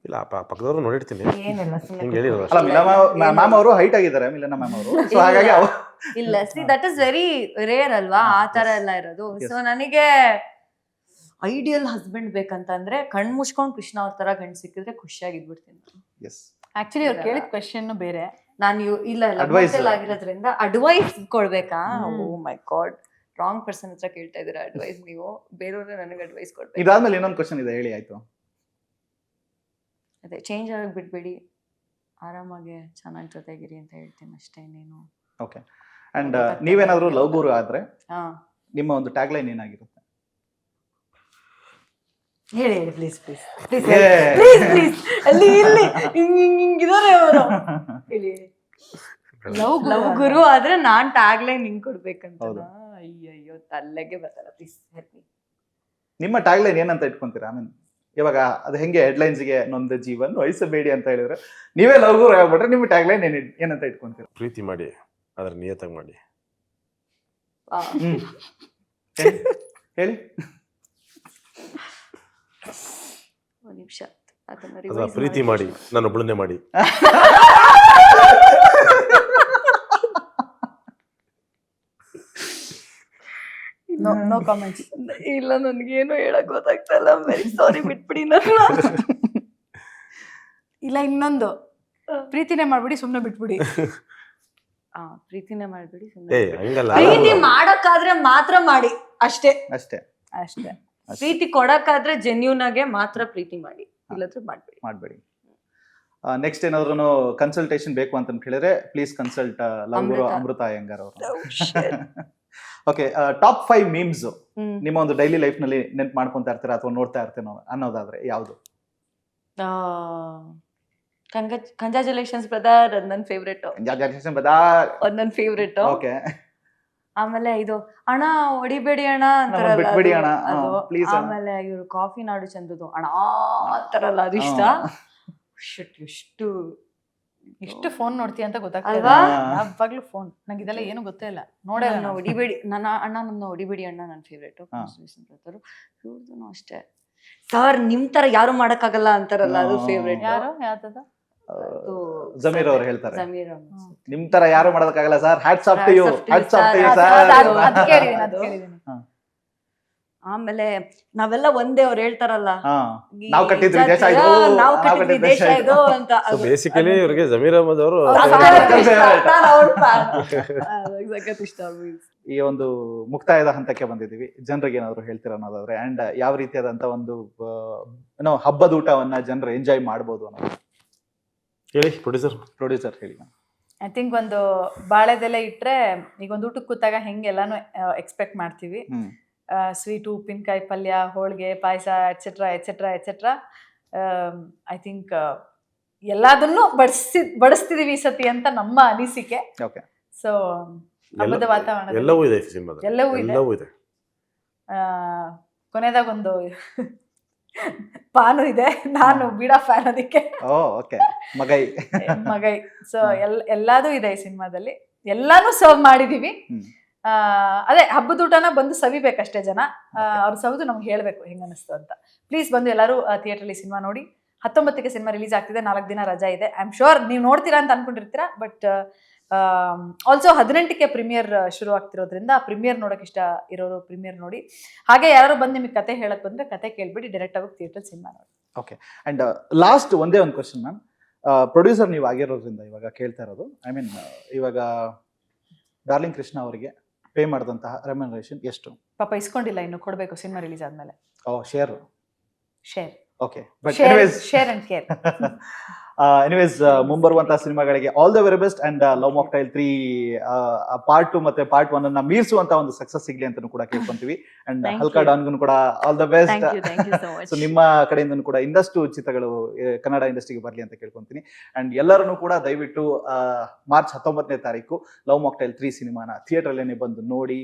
ಇಲ್ಲ ಪಕ್ಕದವ್ರು ನೋಡಿರ್ತೀನಿ,
ಏನಿಲ್ಲ,
ಹಿಂಗೆ ಹೇಳಿರೋ
ಅಲ್ಲ, ಮಿಲನ ಮ್ಯಾಮ್ ಅವರು ಹೈಟ್ ಆಗಿದ್ದಾರೆ, ಮಿಲನ ಮ್ಯಾಮ್ ಅವರು. ಸೊ ಹಾಗಾಗಿ
ಇಲ್ಲ, see that is very rare ಅಲ್ವಾ ಆ ತರ ಎಲ್ಲ ಇರೋದು. ಸೊ ನನಗೆ ಐಡಿಯಲ್ ಹಸ್ಬೆಂಡ್ ಬೇಕಂತಂದ್ರೆ ಕಣ್ ಮುಚ್ಕೊಂಡ್ ಕೃಷ್ಣ ಅವ್ರ ತರ ಗಂಡ್ ಸಿಕ್ಕಿದ್ರೆ ಖುಷಿಯಾಗಿದ್ಬಿಡ್ತೀನಿ.
ಆಕ್ಚುಲಿ ಅವ್ರು ಕೇಳಿದ ಕ್ವೆಶ್ಚನ್ ಬೇರೆ.
ನಾನು ಇಲ್ಲ ಆಗಿರೋದ್ರಿಂದ ಅಡ್ವೈಸ್ ಕೊಡ್ಬೇಕಾ? ಓ ಮೈ ಗಾಡ್, ರಾಂಗ್ ಪರ್ಸನ್ ಹತ್ರ ಕೇಳ್ತಾ ಇದೀರಾ ಅಡ್ವೈಸ್ ನೀವು. ಬೇರೆಯವ್ರೆ ನನಗೆ ಅಡ್ವೈಸ್ ಕೊಡ್ಬೇಕು.
ಇದಾದ್ಮೇಲೆ ಇನ್ನೊಂದು ಕ್ವಶನ್ ಇದೆ, ಹೇಳಿ. ಆಯ್ತು,
ಅದೇ ಚೇಂಜ್ ಆಗಿ ಬಿಟ್ಬಿಡಿ, ಆರಾಮಾಗಿ ಚೆನ್ನಾಗಿ ಜೊತೆಗಿರಿ ಅಂತ ಹೇಳ್ತೀನಿ ಅಷ್ಟೇ. ನೀನು
ಓಕೆ. ಅಂಡ್ ನೀವೇನಾದ್ರೂ ಲವ್ ಗುರು ಆದ್ರೆ
ಹಾ
ನಿಮ್ಮ ಒಂದು ಟ್ಯಾಗ್ ಲೈನ್ ಏನಾಗಿರುತ್ತೆ?
ಹೇಳಿ please please please please please. ಅಲ್ಲಿ ಇಲ್ಲಿ ಹಿಂಗಿದ್ದಾರೆ ಅವರು. ಹೇಳಿ. ಲವ್ ಗುರು ಆದ್ರೆ ನಾನ್ ಟ್ಯಾಗ್ ಲೈನ್ ಹಿಂಗ್ ಕೊಡ್ಬೇಕಂತ. ಅಯ್ಯಯ್ಯೋ ತಲೆಗೆ ಬರ್ತಲ್ಲ. ಪ್ಲೀಸ್ ಹೇಳಿ.
ನಿಮ್ಮ ಟ್ಯಾಗ್ ಲೈನ್ ಏನಂತ ಇಟ್ಕೊಂತೀರಾ? ಇವಾಗ ಅದು ಹೆಂಗೆ ಹೆಡ್ಲೈನ್ಸ್ಗೆ ನೊಂದ ಜೀವನ್ ವಹಿಸಬೇಡಿ ಅಂತ ಹೇಳಿದ್ರೆ, ನೀವೇ ಲವ್ ಗುರು ಆಗ್ಬಿಟ್ರೆ ನಿಮ್ಮ ಟ್ಯಾಗ್ ಲೈನ್ ಏನಂತ ಇಟ್ಕೊಂತೀರಾ?
ಪ್ರೀತಿ ಮಾಡಿ, ಅದ್ರ ನಿಯತ್ತಾಗಿ ಮಾಡಿ.
ಹೇಳಿ.
ಒಂದ್ ನಿಮಿಷ,
ಅದ ಪ್ರೀತಿ ಮಾಡಿ, ನಾನು ಒಬ್ಬಳನ್ನೇ ಮಾಡಿ.
No comments.
ಇಲ್ಲ, ನನ್ಗೇನು ಹೇಳಕ್ ಗೊತ್ತಾಗ್ತಲ್ಲ. ವೆರಿ ಸಾರಿ, ಬಿಟ್ಬಿಡಿ ನನ್ನ.
ಇಲ್ಲ, ಇನ್ನೊಂದು, ಪ್ರೀತಿನೇ ಮಾಡ್ಬಿಡಿ, ಸುಮ್ನೆ ಬಿಟ್ಬಿಡಿ.
ಪ್ರೀತಿನೇ ಮಾಡ್ಬಿಡಿ,
ಪ್ರೀತಿ
ಮಾಡಕ್ಕಾದ್ರೆ ಮಾತ್ರ ಮಾಡಿ, ಅಷ್ಟೇ
ಅಷ್ಟೇ
ಅಷ್ಟೇ.
ಪ್ರೀತಿ ಕೊಡಕ್ಕಾದ್ರೆ ಜೆನ್ಯೂನ್ ಆಗಿ ಮಾತ್ರ ಪ್ರೀತಿ ಮಾಡಿ, ಇಲ್ಲದ್ರೆ ಮಾಡ್ಬೇಡಿ.
ನೆಕ್ಸ್ಟ್ ಏನಾದ್ರು ಕನ್ಸಲ್ಟೇಷನ್ ಬೇಕು ಅಂತ ಹೇಳಿದ್ರೆ ಪ್ಲೀಸ್ ಕನ್ಸಲ್ಟ್ ಲವ್ ಗುರು ಅಮೃತ ಅಯ್ಯಂಗಾರ್ ಅವರು. ಓಕೆ, ಟಾಪ್ 5 ಮೀಮ್ಸ್ ನಿಮ್ಮ ಒಂದು ಡೈಲಿ ಲೈಫ್ ನಲ್ಲಿ ನೆನ್ಪು ಮಾಡ್ಕೊಂತಾ ಇರ್ತೀರಾ ಅಥವಾ ನೋಡ್ತಾ ಇರ್ತೀನೋ ಅನ್ನೋದಾದ್ರೆ ಯಾವ್ದು?
ಕಂಗ್ರಾಚುಲೇಷನ್ಸ್ ಬ್ರದರ್, ಅದು ನನ್ನ ಫೇವ್ರೇಟ್. ಅದು ನನ್ನ ಫೇವ್ರೇಟ್.
ಓಕೆ.
ಆಮೇಲೆ ಇದು ಅಣ್ಣ ಹೊಡಿಬೇಡಿ ಅಣ್ಣ ಅಂತಾರಲ್ಲ, ಆಮೇಲೆ ಇವ್ರು ಕಾಫಿ ನಾಡು ಚಂದದು ಅಣ್ಣ ಅಂತಾರಲ್ಲ, ಅದು ಇಷ್ಟ.
ಎಷ್ಟು ಫೋನ್ ನೋಡ್ತೀಯ ಅಂತ ಗೊತ್ತಾಗ್ತದೆ
ಅಲ್ವಾ?
ಯಾವಾಗ್ಲೂ ಫೋನ್. ನಂಗೆ ಇದೆಲ್ಲ ಏನು ಗೊತ್ತೇ ಇಲ್ಲ. ನೋಡೇ
ಹೊಡಿಬೇಡಿ ನನ್ನ ಅಣ್ಣ, ನನ್ನ ಹೊಡಿಬೇಡಿ ಅಣ್ಣ ನನ್ನ ಫೇವ್ರೇಟ್. ಇವ್ರದ್ದು ಅಷ್ಟೇ. ಸರ್ ನಿಮ್ ತರ ಯಾರು ಮಾಡಕ್ಕಾಗಲ್ಲ ಅಂತಾರಲ್ಲ, ಅದು ಫೇವ್ರೇಟ್.
ಯಾರು ಯಾವ್ದದ?
ಜಮೀರ್ ಅವ್ರು ಹೇಳ್ತಾರೆ,
ಜಮೀರ್
ನಿಮ್ ತರ ಯಾರು ಮಾಡೋದಕ್ಕಾಗಲ್ಲ sir, hats off to you, hats off to you sir.
ಆಮೇಲೆ ನಾವೆಲ್ಲ ಒಂದೇ, ಅವ್ರು ಹೇಳ್ತಾರಲ್ಲ,
ನಾವು ಕಟ್ಟಿದ್ವಿ ದೇಶ ಇದು,
ನಾವು ಕಟ್ಟಿದ್ವಿ ದೇಶ ಇದು ಅಂತ.
ಬೇಸಿಕಲಿ ಇವ್ರಿಗೆ ಜಮೀರ್ ಅಹಮದ್ ಅವರು
ಈ ಒಂದು ಮುಕ್ತಾಯದ ಹಂತಕ್ಕೆ ಬಂದಿದ್ದೀವಿ. ಜನರಿಗೆ ಏನಾದ್ರು ಹೇಳ್ತೀರ ಅನ್ನೋದಾದ್ರೆ, ಅಂಡ್ ಯಾವ ರೀತಿಯಾದಂತ ಒಂದು ಹಬ್ಬದ ಊಟವನ್ನ ಜನರು ಎಂಜಾಯ್ ಮಾಡ್ಬೋದು ಅನ್ನೋದು
ಹೇಳಿ. ಪ್ರೊಡ್ಯೂಸರ್ ಹೇಳಿ.
ಐ ಥಿಂಕ್ ಒಂದು ಬಾಳೆದೆಲೆ ಇಟ್ರೆ ಈಗ ಒಂದು ಊಟಕ್ಕೆ ಕೂತಾಗ ಹೆಂಗೆಲ್ಲಾನು ಎಕ್ಸ್ಪೆಕ್ಟ್ ಮಾಡ್ತೀವಿ, ಸ್ವೀಟು, ಉಪ್ಪಿನಕಾಯಿ, ಪಲ್ಯ, ಹೋಳಿಗೆ, ಪಾಯಸ, etcetera etcetera etcetera. I think ಎಲ್ಲದನ್ನು ಬಡಿಸ್ತಿದೀವಿ ಈ ಸತಿ ಅಂತ ನಮ್ಮ ಅನಿಸಿಕೆ. ಸೊ ಹಬ್ಬದ ವಾತಾವರಣ
ಎಲ್ಲವೂ ಇದೆ ಸಿನಿಮಾದಲ್ಲಿ, ಎಲ್ಲವೂ ಇದೆ.
ಕೊನೆದಾಗ ಒಂದು ಪಾನು ಇದೆ, ನಾನು ಬೀಡಾ ಫ್ಯಾನ್ ಅದಕ್ಕೆ. ಮಗೈ. ಸೊ ಎಲ್ಲಾದು ಇದೆ ಈ ಸಿನಿಮಾದಲ್ಲಿ, ಎಲ್ಲಾನು ಸರ್ವ್ ಮಾಡಿದೀವಿ. ಅದೇ ಹಬ್ಬದ ಊಟನ ಬಂದು ಸವಿಬೇಕಷ್ಟೇ ಜನ. ಅವ್ರು ಸವಿದು ನಮ್ಗೆ ಹೇಳ್ಬೇಕು ಹೆಂಗ ಅನಿಸ್ತು ಅಂತ. ಪ್ಲೀಸ್ ಬಂದು ಎಲ್ಲರೂ ಥಿಯೇಟರ್ ಸಿನಿಮಾ ನೋಡಿ. 19ಕ್ಕೆ ಸಿನಿಮಾ ರಿಲೀಸ್ ಆಗ್ತಿದೆ, 4 ದಿನ ರಜಾ ಇದೆ. ಐ ಆಮ್ ಶೋರ್ ನೀವು ನೋಡ್ತೀರಾ ಅಂತ ಅನ್ಕೊಂಡಿರ್ತೀರಾ. ಬಟ್ ಆಲ್ಸೋ 18ಕ್ಕೆ ಪ್ರೀಮಿಯರ್ ಶುರು ಆಗ್ತಿರೋದ್ರಿಂದ ಪ್ರೀಮಿಯರ್ ನೋಡಕ್ ಇಷ್ಟ ಇರೋರು ಪ್ರೀಮಿಯರ್ ನೋಡಿ. ಹಾಗೆ ಯಾರು ಬಂದು ನಿಮಗೆ ಕತೆ ಹೇಳಕ್ ಬಂದ್ರೆ ಕತೆ ಕೇಳ್ಬಿಡಿ, ಡೈರೆಕ್ಟ್ ಆಗಿ ಥಿಯೇಟರ್ ಸಿನಿಮಾ ನೋಡಿ.
ಓಕೆ. ಅಂಡ್ ಲಾಸ್ಟ್ ಒಂದೇ ಒಂದು ಕ್ವಶನ್ ಮ್ಯಾಮ್, ಪ್ರೊಡ್ಯೂಸರ್ ನೀವು ಆಗಿರೋದ್ರಿಂದ ಇವಾಗ ಕೇಳ್ತಾ ಇರೋದು, ಐ ಮೀನ್ ಇವಾಗ ಡಾರ್ಲಿಂಗ್ ಕೃಷ್ಣ ಅವರಿಗೆ ಪೇ ಮಾಡಿದಂತಹ ರೆಮ್ಯುನರೇಷನ್ ಎಷ್ಟು?
ಪಾಪ ಇಸ್ಕೊಂಡಿಲ್ಲ, ಇನ್ನು ಕೊಡ್ಬೇಕು ಸಿನಿಮಾ ರಿಲೀಸ್ ಆದ್ಮೇಲೆ.
Share.
Okay, but share and care.
Anyways ಮುಂಬರುವಂತಹ ಸಿನಿಮಾಗಳಿಗೆ all the very best and Love Mocktail 3 part 2 ಮತ್ತೆ ಪಾರ್ಟ್ 1 ಅನ್ನ ಮೀರಿಸುವಂತ ಒಂದು ಸಕ್ಸಸ್ ಸಿಗ್ಲಿ ಅಂತ ಕೂಡ ಕೇಳ್ಕೊಂತೀವಿ. ಅಂಡ್ ಹಲ್ಕಾ ಡಾನ್ಗೂ ಕೂಡ ಮಾರ್ಚ್ ಬೆಸ್ಟ್. ಸೊ ನಿಮ್ಮ ಕಡೆಯಿಂದ ಕೂಡ ಇನ್ನಷ್ಟು ಚಿತ್ರಗಳು ಕನ್ನಡ ಇಂಡಸ್ಟ್ರಿಗೆ ಬರಲಿ ಅಂತ ಕೇಳ್ಕೊಂತೀನಿ. ಅಂಡ್ ಎಲ್ಲರನ್ನು ಕೂಡ ದಯವಿಟ್ಟು ಮಾರ್ಚ್ 19ನೇ ತಾರೀಕು ಲವ್ ಮಾಕ್ಟೈಲ್ 3 ಸಿನಿಮಾನ ಥಿಯೇಟರ್ ಅಲ್ಲೇನೆ ಬಂದು ನೋಡಿ,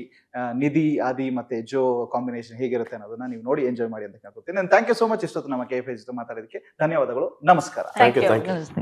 ನಿಧಿ, ಆದಿ ಮತ್ತೆ ಜೋ ಕಾಂಬಿನೇಷನ್ ಹೇಗಿರುತ್ತೆ ಅನ್ನೋದನ್ನ ನೀವು ನೋಡಿ ಎಂಜಾಯ್ ಮಾಡಿ ಅಂತ ಕೇಳ್ಕೊತೀನಿ. ಥ್ಯಾಂಕ್ ಯು ಸೋ ಮಚ್ ಇಷ್ಟೊತ್ತು ನಮ್ಮ KFI ಜೊತೆ ಮಾತಾಡೋದಕ್ಕೆ ಧನ್ಯವಾದಗಳು. ನಮಸ್ಕಾರ.
Thank you.